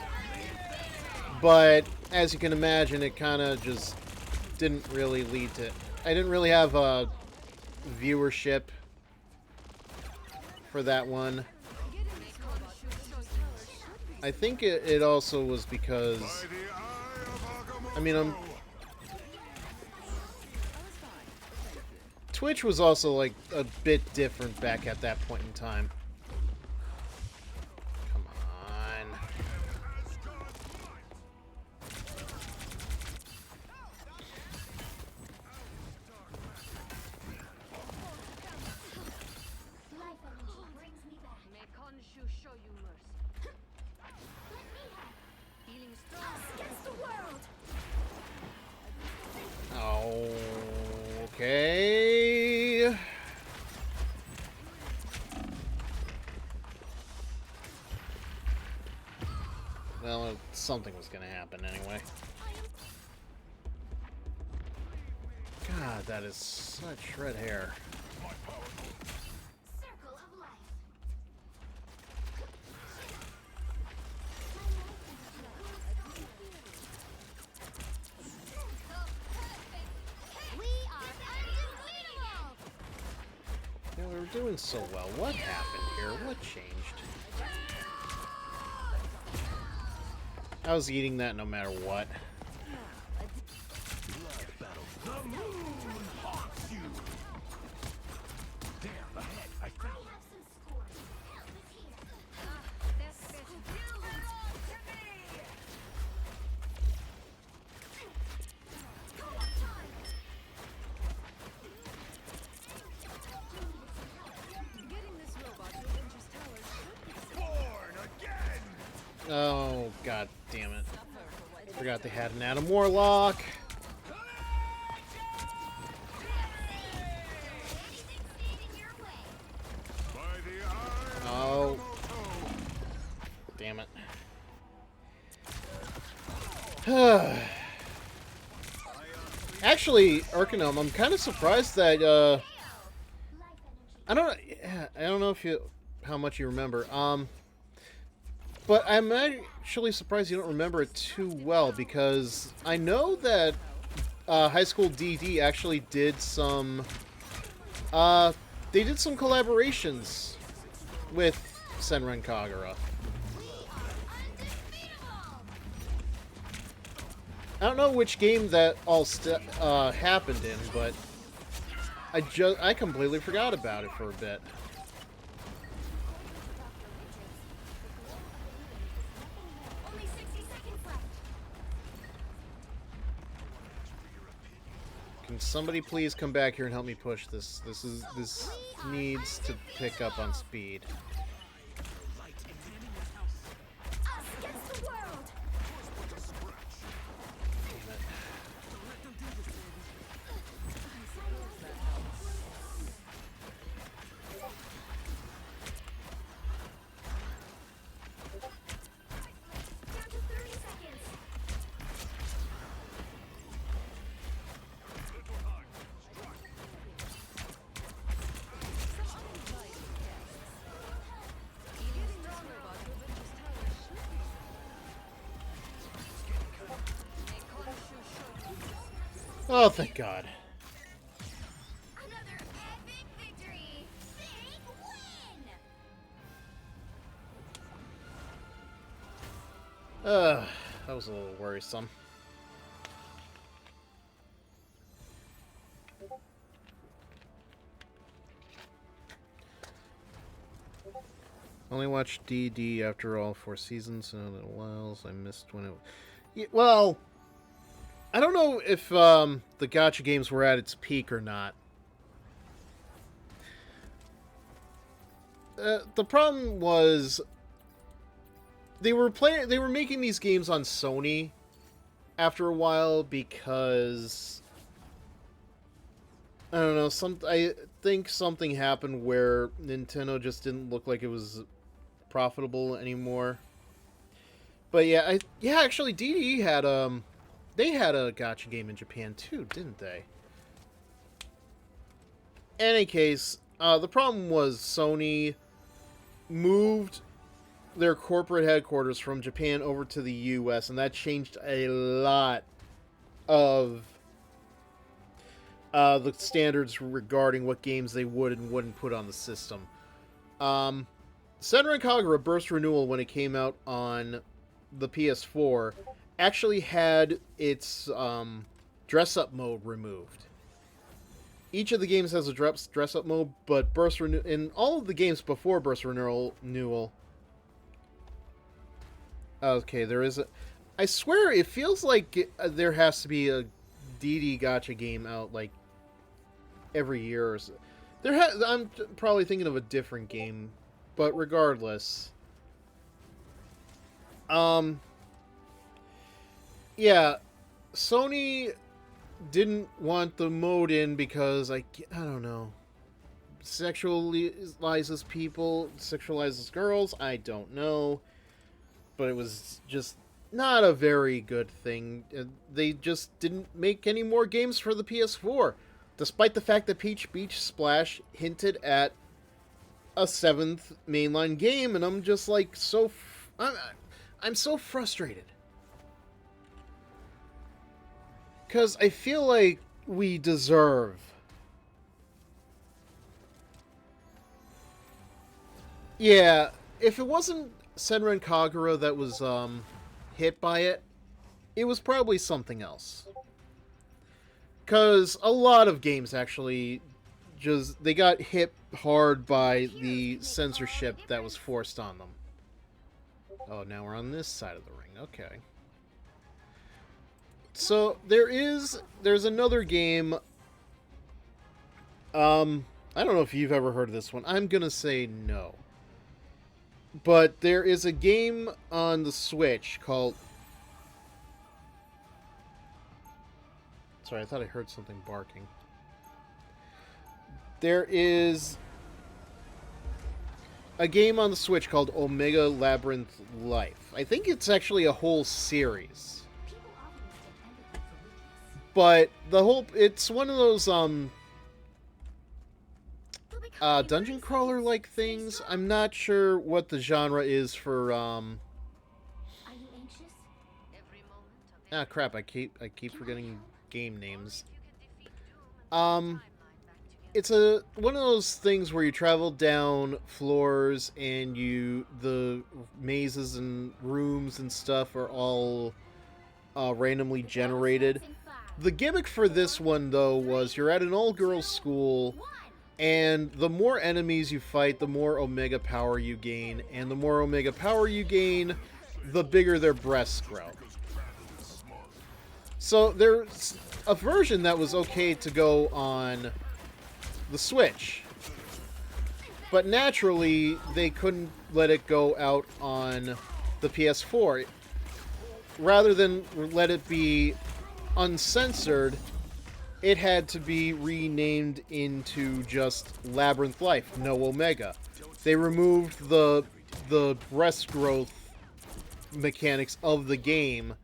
but as you can imagine, it kind of just didn't really lead to... I didn't really have a viewership for that one. I think it also was because... I mean, Twitch was also, like, a bit different back at that point in time. Come on. something was going to happen anyway. God, that is such red hair. Circle of life. We are undefeatable. Yeah, we were doing so well. What happened here? What changed? I was eating that no matter what. The moon haunts you! Damn, ahead, I think. I have some scores. Help is here. This bitch. You belong to me. Go on time. Getting this robot to Avengers Tower should be Born again! Oh, god damn it. Forgot they had an Adam Warlock. Anything standing your way. By the eye Oh, of Moto. damn it. Actually, Arcanum, I'm kind of surprised that, Life energy. I don't know if you, how much you remember, but I'm actually surprised you don't remember it too well, because I know that, High School DD actually did some, they did some collaborations with Senran Kagura. We are undefeatable. I don't know which game that all happened in, but I completely forgot about it for a bit. Only 60 seconds left. Can somebody please come back here and help me push this? This needs to pick up on speed. Us against the world. Down to 30 seconds. Oh, thank God. Another epic victory. Big win. That was a little worrisome. Only watched DD after all 4 seasons in a little while. I missed when it. Yeah, well, I don't know if the gacha games were at its peak or not. The problem was they were making these games on Sony after a while because I don't know, I think something happened where Nintendo just didn't look like it was profitable anymore. But yeah, actually DDE had they had a gacha game in Japan too, didn't they? Any case, the problem was Sony moved their corporate headquarters from Japan over to the US, and that changed a lot of the standards regarding what games they would and wouldn't put on the system. Senran Kagura Burst Renewal, when it came out on the PS4, actually had its dress-up mode removed. Each of the games has a dress-up mode, but Burst Renewal, in all of the games before Burst Renewal, okay, there is a. I swear, it feels like there has to be a DD Gacha game out like every year or so. I'm probably thinking of a different game, but regardless, yeah, Sony didn't want the mode in because I don't know, sexualizes people, sexualizes girls. I don't know. But it was just not a very good thing. They just didn't make any more games for the PS4, despite the fact that Peach Beach Splash hinted at a seventh mainline game, and I'm just like I'm so frustrated because I feel like we deserve yeah. If it wasn't Senran Kagura that was hit by it, it was probably something else. Because a lot of games actually just they got hit hard by the censorship that was forced on them. Oh, now we're on this side of the ring. Okay. So there's another game. I don't know if you've ever heard of this one. I'm gonna say no. But there is a game on the Switch called... Sorry, I thought I heard something barking. There is a game on the Switch called Omega Labyrinth Life. I think it's actually a whole series. But it's one of those dungeon crawler like things. I'm not sure what the genre is for Are you anxious? ah crap, I keep forgetting game names. It's one of those things where you travel down floors and the mazes and rooms and stuff are all randomly generated. The gimmick for this one though was you're at an all-girls school, and the more enemies you fight, the more Omega power you gain, and the more Omega power you gain, the bigger their breasts grow. So there's a version that was okay to go on the Switch, but naturally they couldn't let it go out on the PS4. Rather than let it be uncensored, it had to be renamed into just Labyrinth Life, no Omega. They removed the breast growth mechanics of the game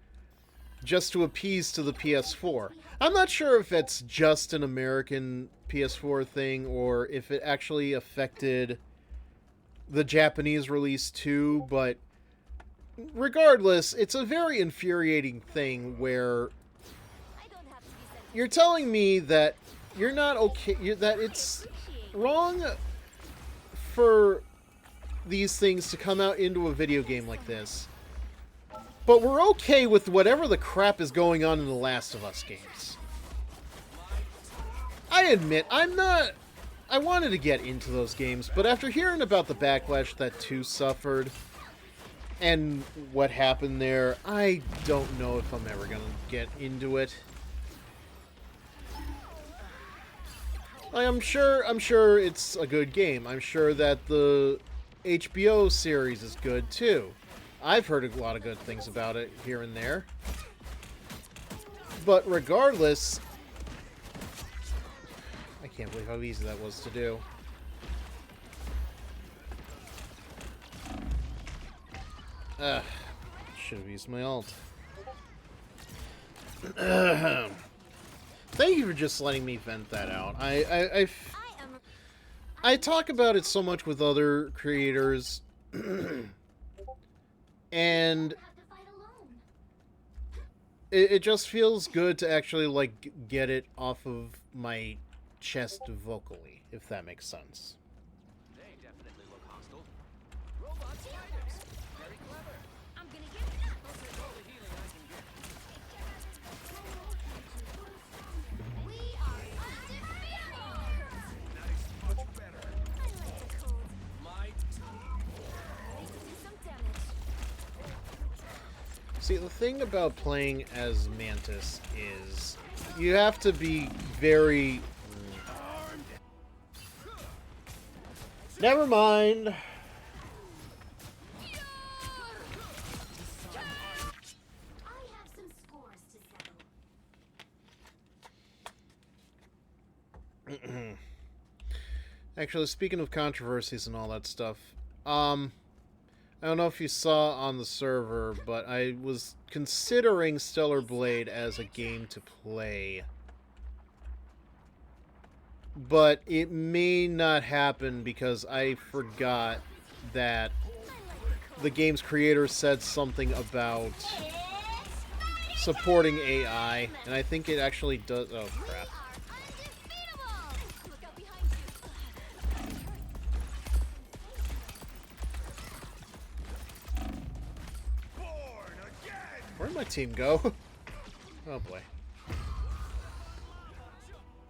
just to appease to the PS4. I'm not sure if it's just an American PS4 thing or if it actually affected the Japanese release too, but regardless, it's a very infuriating thing where you're telling me that you're not okay, that it's wrong for these things to come out into a video game like this, but we're okay with whatever the crap is going on in the Last of Us games. I admit, I wanted to get into those games, but after hearing about the backlash that 2 suffered, and what happened there, I don't know if I'm ever gonna get into it. I'm sure it's a good game. I'm sure that the HBO series is good too. I've heard a lot of good things about it here and there. But regardless, I can't believe how easy that was to do. Should have used my ult. Thank you for just letting me vent that out. I talk about it so much with other creators, and it just feels good to actually, like, get it off of my chest vocally, if that makes sense. They definitely look hostile. Robots fighters. Very clever. I'm gonna get that. Those are all the healing I can get. We are undefeated! Nice, much better. I like the cold. My They can do some damage. See, the thing about playing as Mantis is you have to be very... Never mind. I have some scores to settle. Actually, speaking of controversies and all that stuff, I I don't know if you saw on the server, but I was considering Stellar Blade as a game to play. But it may not happen because I forgot that the game's creator said something about supporting AI, and I think it actually does. Oh, crap. Look out behind you. Born again! Where'd my team go? Oh, boy.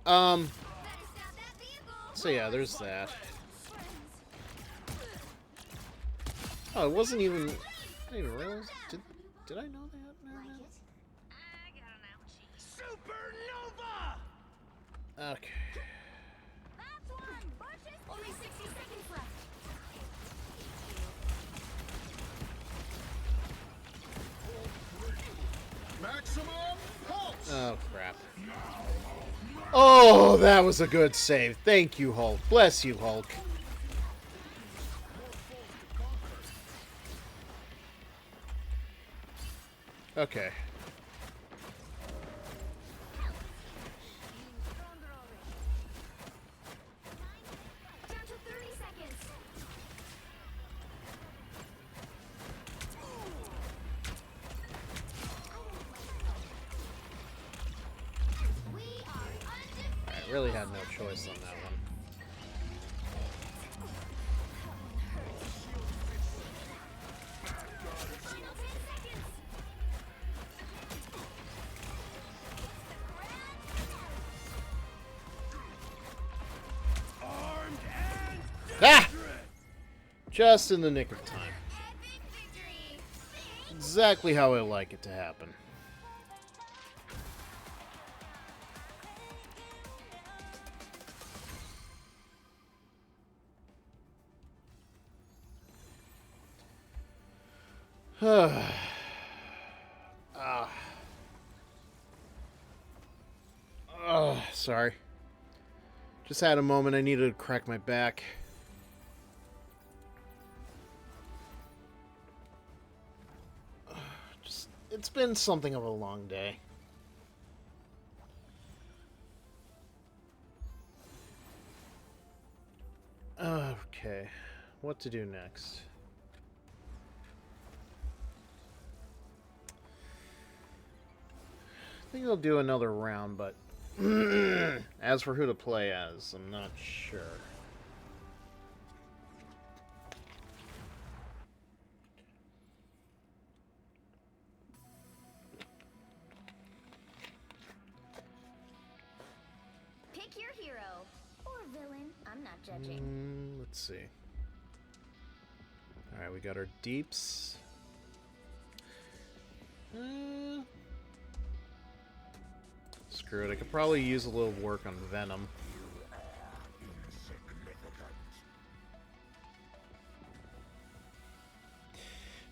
Better stop that vehicle. So yeah, there's that. Oh, it wasn't even... I didn't even realize... Did I know that? No. I got an ouchie. Supernova! Okay. That's one. Bushes. Only 60 seconds left. Maximum pulse! Oh, crap. Oh, that was a good save. Thank you, Hulk. Bless you, Hulk. Okay. Stronger already. Down to 30 seconds. We are undefeated. I really had no choice on that one. Final 10 seconds. Armed and Ah! Just in the nick of time. Epic victory. Exactly how I like it to happen. Sorry. Just had a moment I needed to crack my back. It's been something of a long day. Okay, what to do next? I think I'll do another round, but as for who to play as, I'm not sure. Pick your hero or villain. I'm not judging. Let's see. Alright, we got our deeps. Screw it, I could probably use a little work on Venom.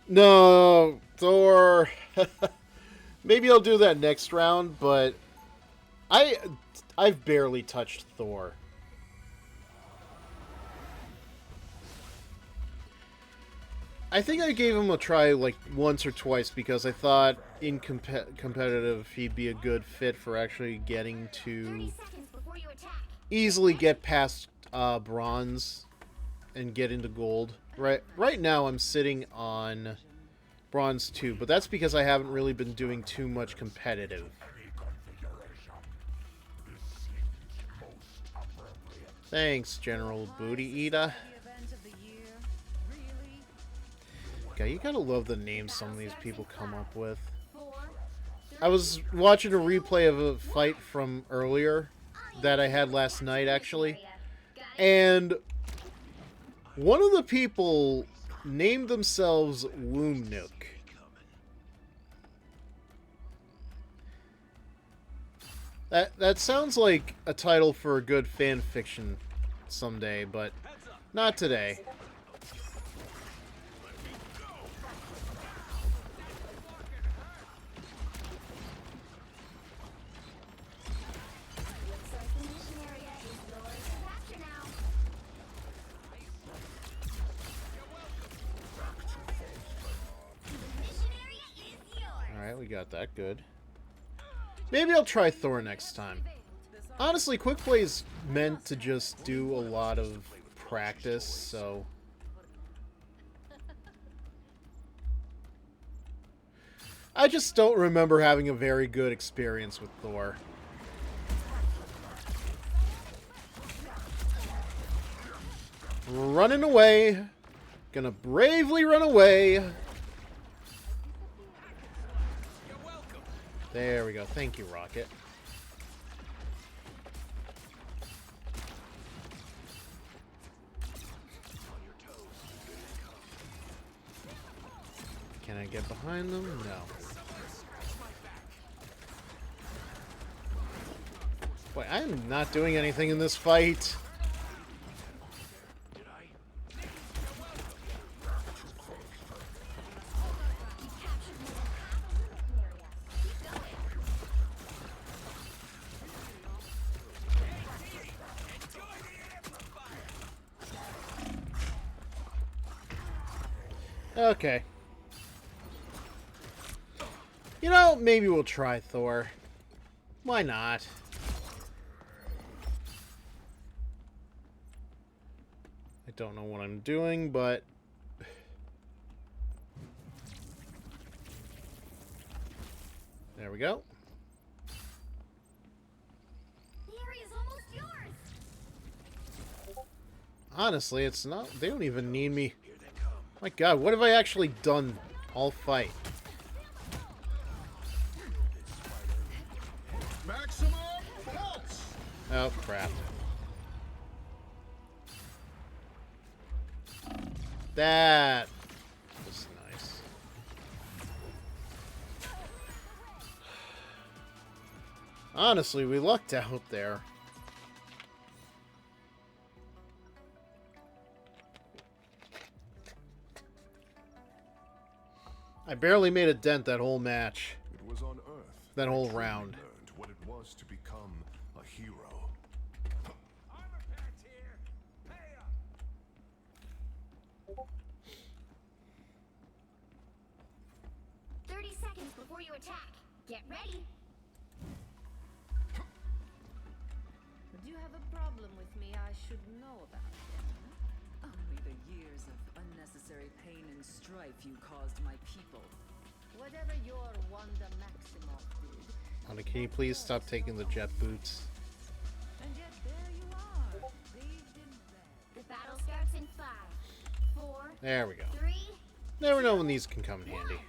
No, Thor. Maybe I'll do that next round, but I've barely touched Thor. I think I gave him a try like once or twice because I thought in competitive he'd be a good fit for actually getting 30 to seconds before you attack. easily get past bronze and get into gold. Right now I'm sitting on bronze 2, but that's because I haven't really been doing too much competitive. Thanks, General Booty Eater. Okay, you gotta love the names some of these people come up with. 4, I was watching a replay of a fight from earlier that I had last night, actually, and one of the people named themselves Womb Nook. That sounds like a title for a good fan fiction someday, but not today. got that good. Maybe I'll try Thor next time. Honestly, quick play's meant to just do a lot of practice, so... I just don't remember having a very good experience with Thor. Running away. Gonna bravely run away. There we go. Thank you, Rocket. Can I get behind them? No. Boy, I am not doing anything in this fight. Okay. You know, maybe we'll try Thor. Why not? I don't know what I'm doing, but... There we go. The area's almost yours. Honestly, it's not... They don't even need me. My god, what have I actually done all fight? Maximum pulse. Oh, crap. That was nice. Honestly, we lucked out there. I barely made a dent that whole match. It was on Earth. That whole I truly round. learned what it was to become a hero. Armor packs here. Pay up. 30 seconds before you attack. Get ready. Do you have a problem with me I should know about? Only the years of unnecessary pain and strife you caused my people. Whatever your Wanda Maximoff did. Honey, can you please stop taking the jet boots? And yet there you are, bathed in red. The battle starts in 5, 4, There we go. 3. Never know when these can come in handy.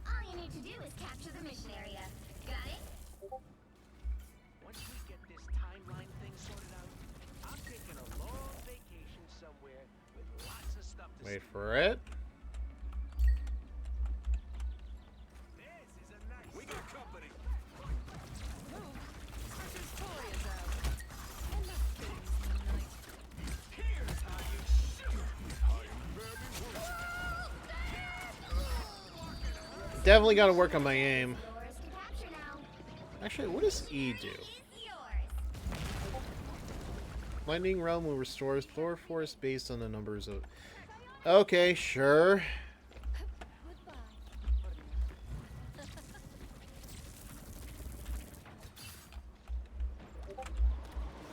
All you need to do is capture the mission area. Got it? Once we get this timeline thing sorted out, I'm taking a long vacation somewhere with lots of stuff to Wait see. for it. This is a nice. We got company. Precious toy is out. And the thing's nice. Here's how you shoot. Definitely got to work on my aim. Yours to capture now. Actually, what does E do? It's yours. Lightning Realm will restore Thor Force based on the numbers of... Okay, sure.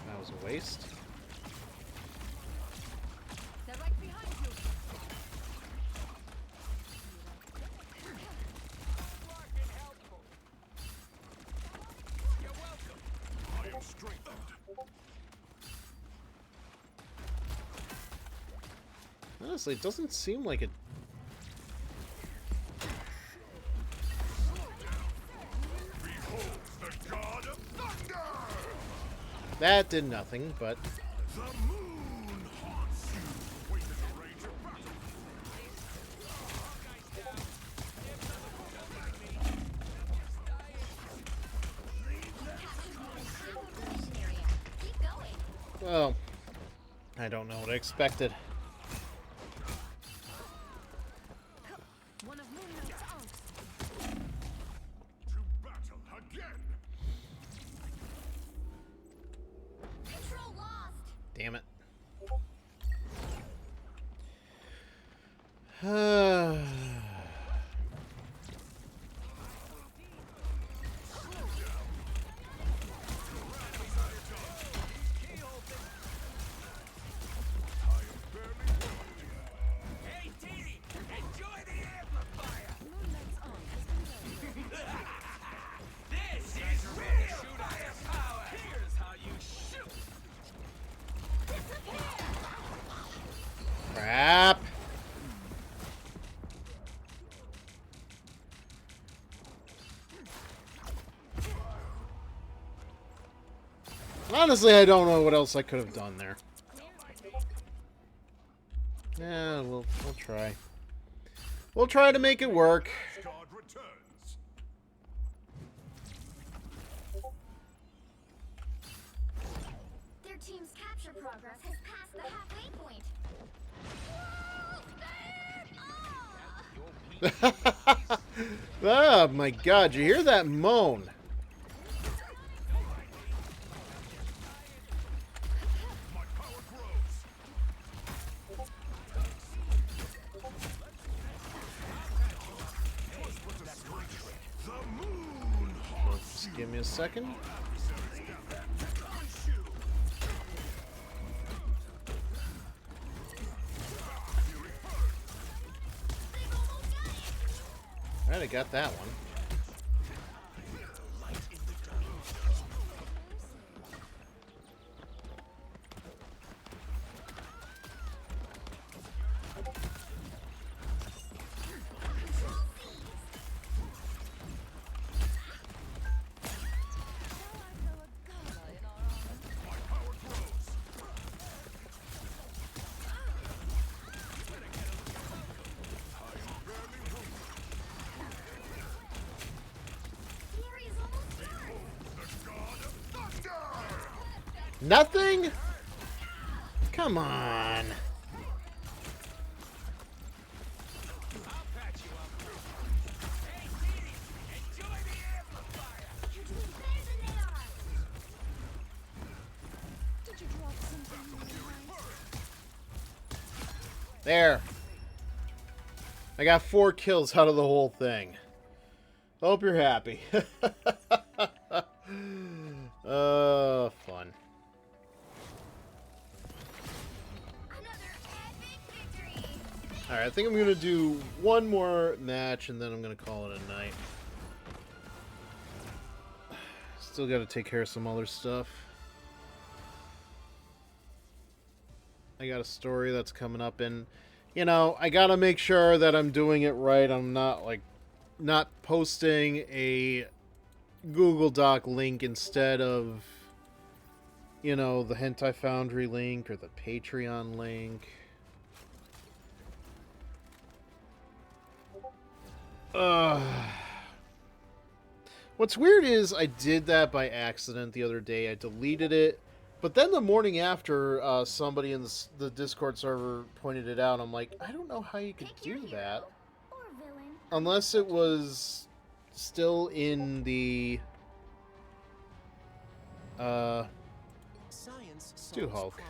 That was a waste. They're right behind you. Fucking helpful. You're welcome. I am strengthened. Honestly, it doesn't seem like it... Behold the god of thunder! That did nothing, but... The moon haunts you. Wait in the range of battle. Mission area. Keep going. Well, I don't know what I expected. One of Moon Knight's arms. To battle again. Control lost. Damn it. Honestly, I don't know what else I could have done there. Yeah, we'll try. We'll try to make it work. Guard returns. Their team's capture progress has passed the halfway point. Oh my god, you hear that moan? My power grows. The moon Just give me a second. Alright, I got that one. Nothing? Come on. There. I got 4 kills out of the whole thing. Hope you're happy. Fun. Alright, I think I'm going to do one more match and then I'm going to call it a night. Still got to take care of some other stuff. I got a story that's coming up and, you know, I got to make sure that I'm doing it right. I'm not, like, not posting a Google Doc link instead of, you know, the Hentai Foundry link or the Patreon link. What's weird is I did that by accident the other day. I deleted it, but then the morning after, somebody in the Discord server pointed it out. I'm like, I don't know how you could do that. Unless it was still in the... Do Hulk.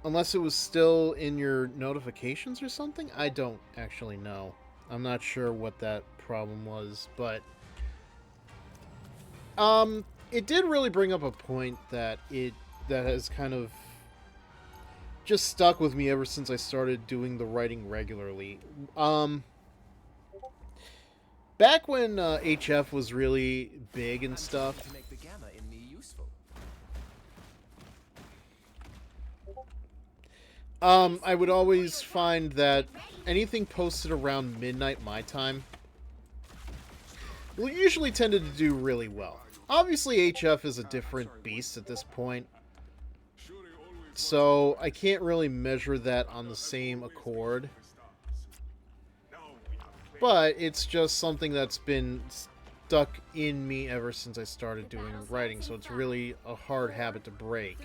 Unless it was still in your notifications or something? I don't actually know. I'm not sure what that problem was, but... it did really bring up a point that has kind of just stuck with me ever since I started doing the writing regularly. Back when HF was really big and stuff, I would always find that anything posted around midnight my time usually tended to do really well. Obviously, HF is a different beast at this point, so I can't really measure that on the same accord. But it's just something that's been stuck in me ever since I started doing writing, so it's really a hard habit to break.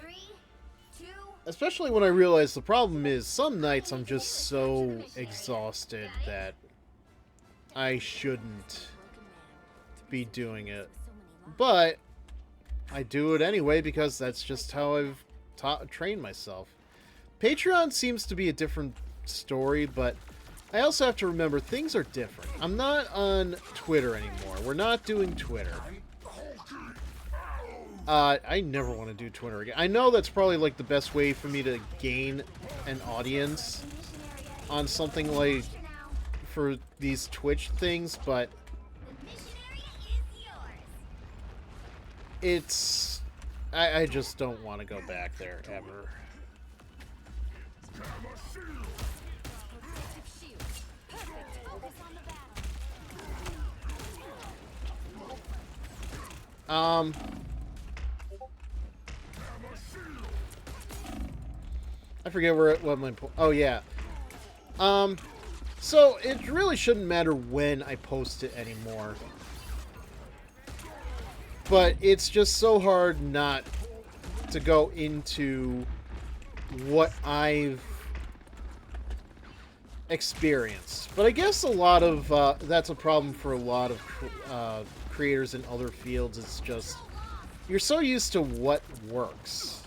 Especially when I realize the problem is some nights I'm just so exhausted that I shouldn't be doing it. But I do it anyway because that's just how I've trained myself. Patreon seems to be a different story, but I also have to remember things are different. I'm not on Twitter anymore. We're not doing Twitter. I never want to do Twitter again. I know that's probably like the best way for me to gain an audience on something like for these Twitch things, but it's... I just don't want to go back there, ever. I forget what my point. Oh yeah. So it really shouldn't matter when I post it anymore. But it's just so hard not to go into what I've experienced. But I guess a lot of that's a problem for a lot of creators in other fields. It's just you're so used to what works.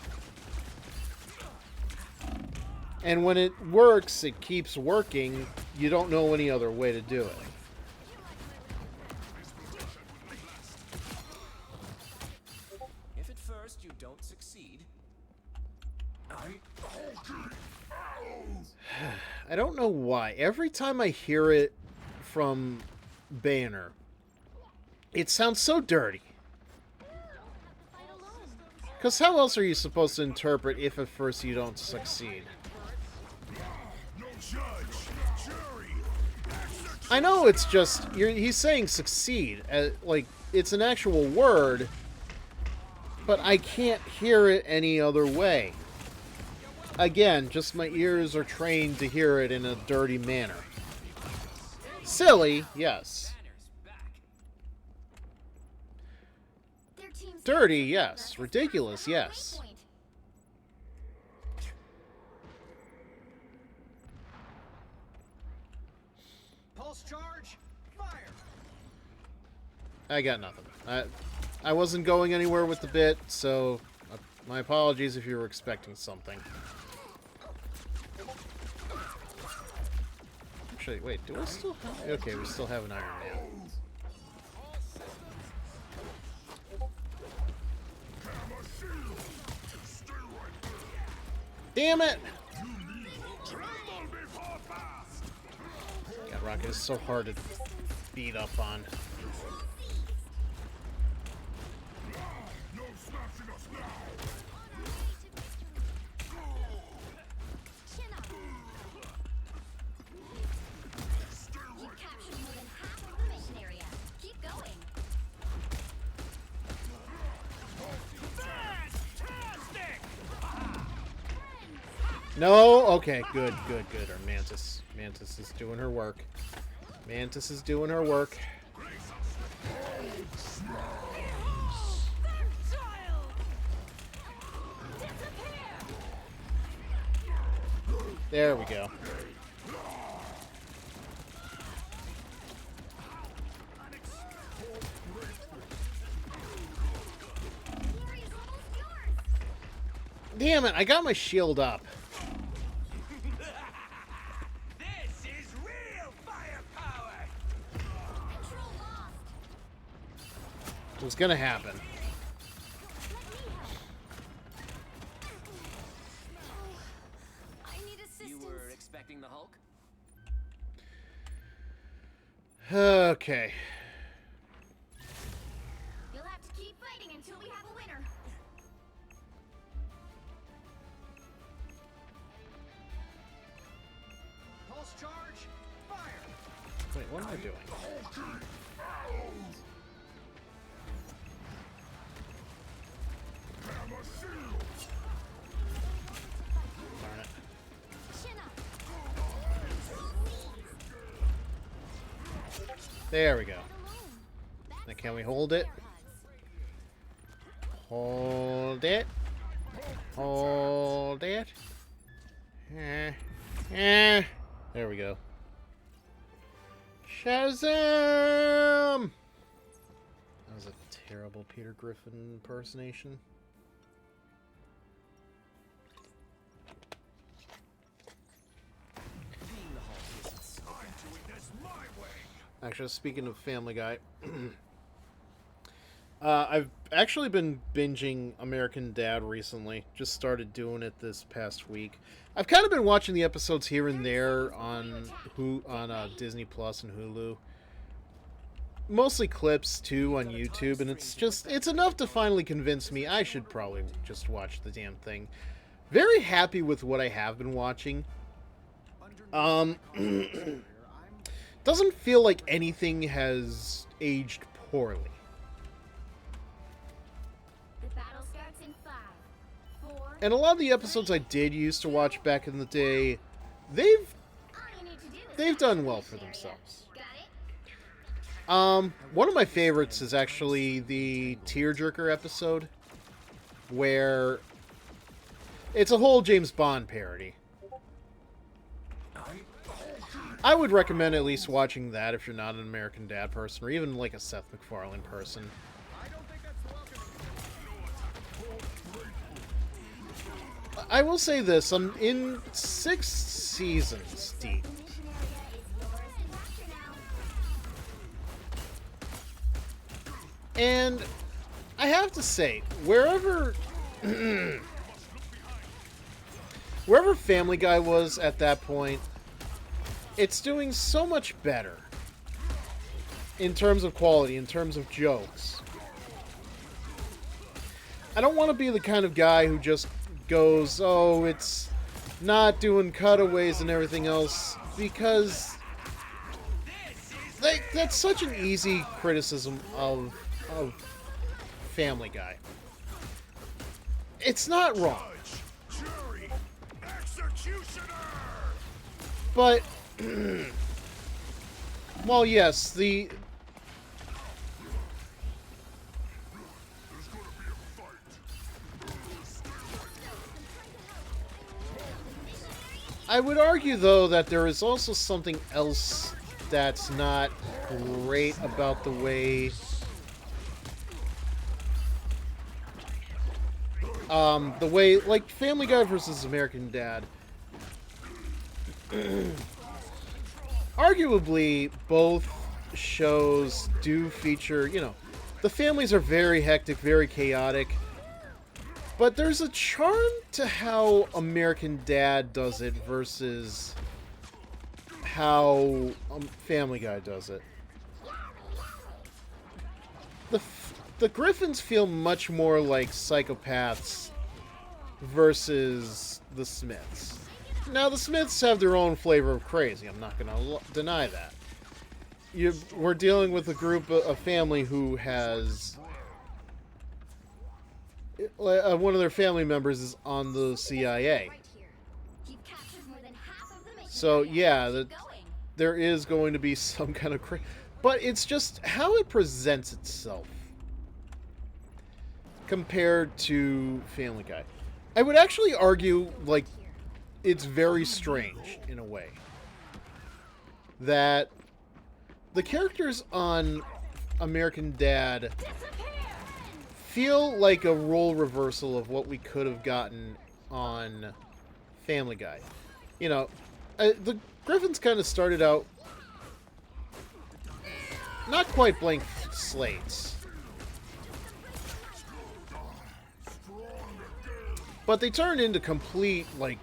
And when it works, it keeps working. You don't know any other way to do it. If at first you don't succeed, I don't know why. Every time I hear it from Banner, it sounds so dirty. Because how else are you supposed to interpret if at first you don't succeed? I know it's just he's saying succeed, like it's an actual word, but I can't hear it any other way. Again, just my ears are trained to hear it in a dirty manner. Silly, yes. Dirty, yes. Ridiculous, yes. Charge! Fire! I got nothing. I wasn't going anywhere with the bit, so my apologies if you were expecting something. Actually, wait, do I still have... Okay, we still have an Iron Man. Damn it! God, Rocket is so hard to beat up on. No? Okay, good, good, good. Our Mantis is doing her work. Mantis is doing her work. There we go. Damn it, I got my shield up. It was gonna happen. you were expecting the Hulk? Okay. You'll have to keep fighting until we have a winner. Pulse charge! Fire! Wait, what am I doing? Darn it. There we go. Now can we hold it? Hold it. Hold it. There we go. Shazam! That was a terrible Peter Griffin impersonation. Actually, speaking of Family Guy, I've actually been binging American Dad recently. Just started doing it this past week. I've kind of been watching the episodes here and there on Disney Plus and Hulu. Mostly clips too on YouTube, and it's enough to finally convince me I should probably just watch the damn thing. Very happy with what I have been watching. Doesn't feel like anything has aged poorly. The battle starts in 5, 4, And a lot of the episodes I did used to watch back in the day, they've done well for themselves. One of my favorites is actually the Tearjerker episode, where it's a whole James Bond parody. I would recommend at least watching that if you're not an American Dad person, or even like a Seth MacFarlane person. I will say this, I'm in 6 seasons deep. And I have to say, wherever Family Guy was at that point, it's doing so much better in terms of quality, in terms of jokes. I don't want to be the kind of guy who just goes, oh, it's not doing cutaways and everything else, because that's such an easy criticism of Family Guy. It's not wrong. But, well, yes, I would argue, though, that there is also something else that's not great about the way like Family Guy versus American Dad. Arguably, both shows do feature, you know, the families are very hectic, very chaotic, but there's a charm to how American Dad does it versus how Family Guy does it. The Griffins feel much more like psychopaths versus the Smiths. Now, the Smiths have their own flavor of crazy. I'm not going to deny that. We're dealing with a group, a family who has... one of their family members is on the CIA. So, yeah, there is going to be some kind of crazy... But it's just how it presents itself compared to Family Guy. I would actually argue, like, it's very strange, in a way, that the characters on American Dad feel like a role reversal of what we could have gotten on Family Guy. You know, the Griffins kind of started out not quite blank slates, but they turned into complete, like,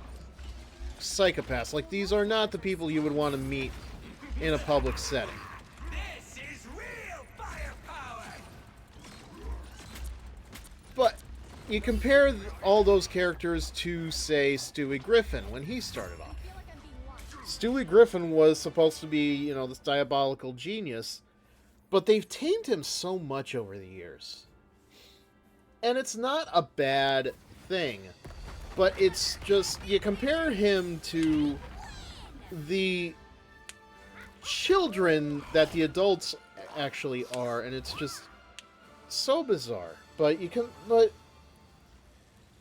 psychopaths. Like, these are not the people you would want to meet in a public setting. This is real firepower. But you compare all those characters to, say, Stewie Griffin when he started off. Stewie Griffin was supposed to be, you know, this diabolical genius, but they've tamed him so much over the years. And it's not a bad thing, but it's just, you compare him to the children that the adults actually are, and it's just so bizarre. But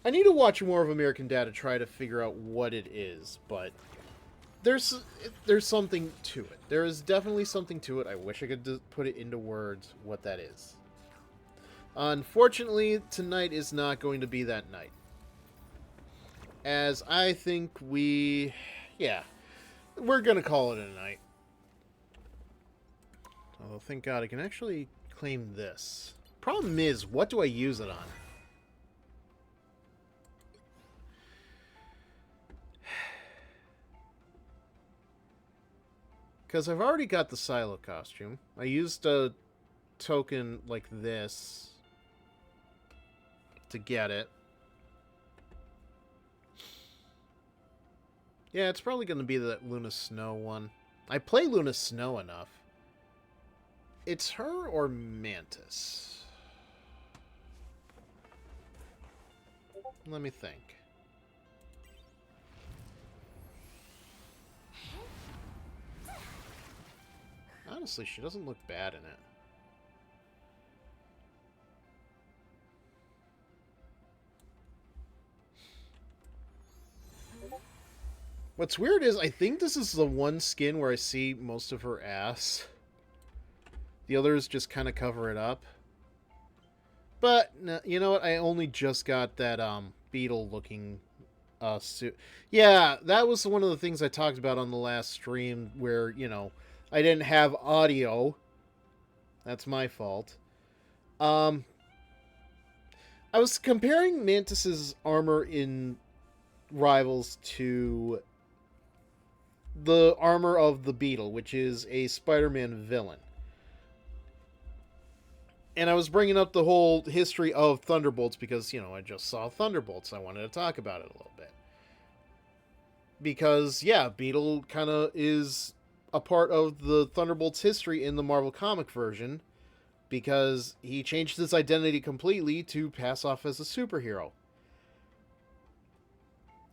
I need to watch more of American Dad to try to figure out what it is, but there's something to it. There is definitely something to it. I wish I could put it into words what that is. Unfortunately, tonight is not going to be that night, as I think we're gonna call it a night. Oh, thank God I can actually claim this. Problem is, what do I use it on? Because I've already got the Silo costume. I used a token like this to get it. Yeah, it's probably going to be that Luna Snow one. I play Luna Snow enough. It's her or Mantis? Let me think. honestly, she doesn't look bad in it. What's weird is I think this is the one skin where I see most of her ass. The others just kind of cover it up. But, you know what? I only just got that beetle-looking suit. Yeah, that was one of the things I talked about on the last stream where, you know, I didn't have audio. That's my fault. I was comparing Mantis's armor in Rivals to the armor of the Beetle, which is a Spider-Man villain. And I was bringing up the whole history of Thunderbolts because, you know, I just saw Thunderbolts. I wanted to talk about it a little bit. Because, yeah, Beetle kind of is a part of the Thunderbolts history in the Marvel comic version because he changed his identity completely to pass off as a superhero.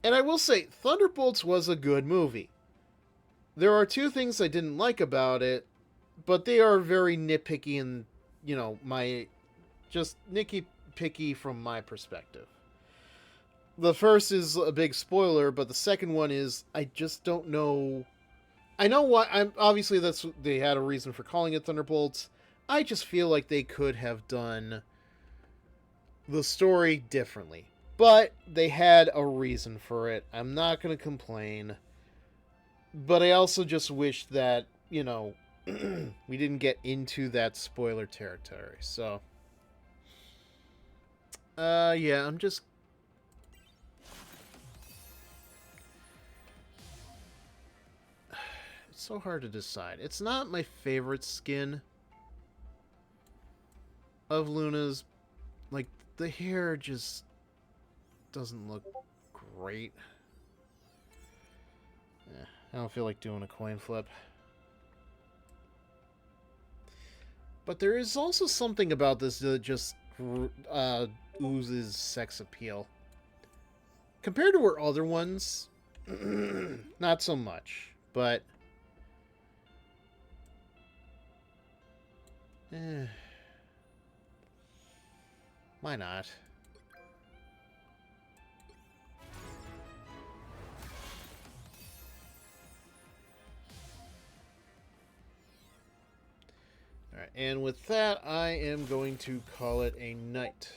And I will say, Thunderbolts was a good movie. There are two things I didn't like about it, but they are very nitpicky and, you know, just nitpicky from my perspective. The first is a big spoiler, but the second one is I just don't know. I know why. Obviously they had a reason for calling it Thunderbolts. I just feel like they could have done the story differently, but they had a reason for it. I'm not going to complain, but I also just wish that, you know, we didn't get into that spoiler territory. So, yeah, I'm just... It's so hard to decide. It's not my favorite skin of Luna's. Like, the hair just doesn't look great. I don't feel like doing a coin flip. But there is also something about this that just oozes sex appeal. Compared to her other ones, not so much. But... why not? Alright, and with that, I am going to call it a night.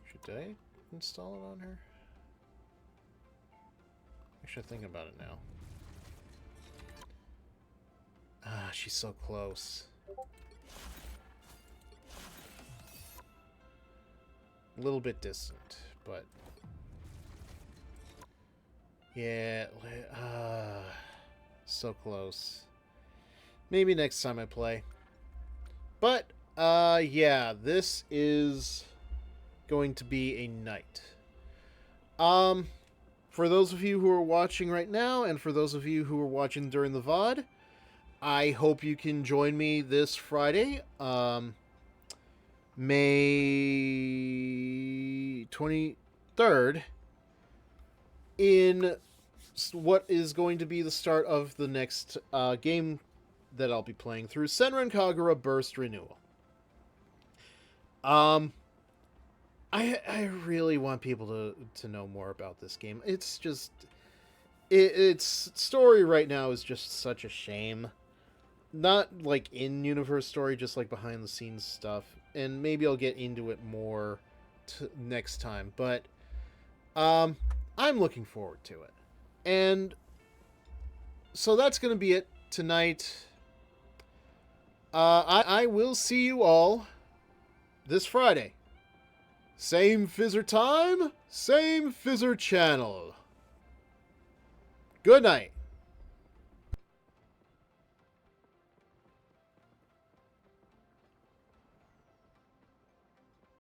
Should I install it on her? Actually, thinking about it now. Ah, she's so close. A little bit distant, but... yeah, so close. Maybe next time I play. But, yeah, this is going to be a night. For those of you who are watching right now, and for those of you who are watching during the VOD, I hope you can join me this Friday, May 23rd, in what is going to be the start of the next game that I'll be playing through, Senran Kagura Burst Renewal. I really want people to know more about this game. It's just... its story right now is just such a shame. Not, like, in-universe story, just, like, behind-the-scenes stuff. And maybe I'll get into it more next time. But, I'm looking forward to it. And so that's going to be it tonight. I will see you all this Friday. Same Fizzer time, same Fizzer channel. Good night.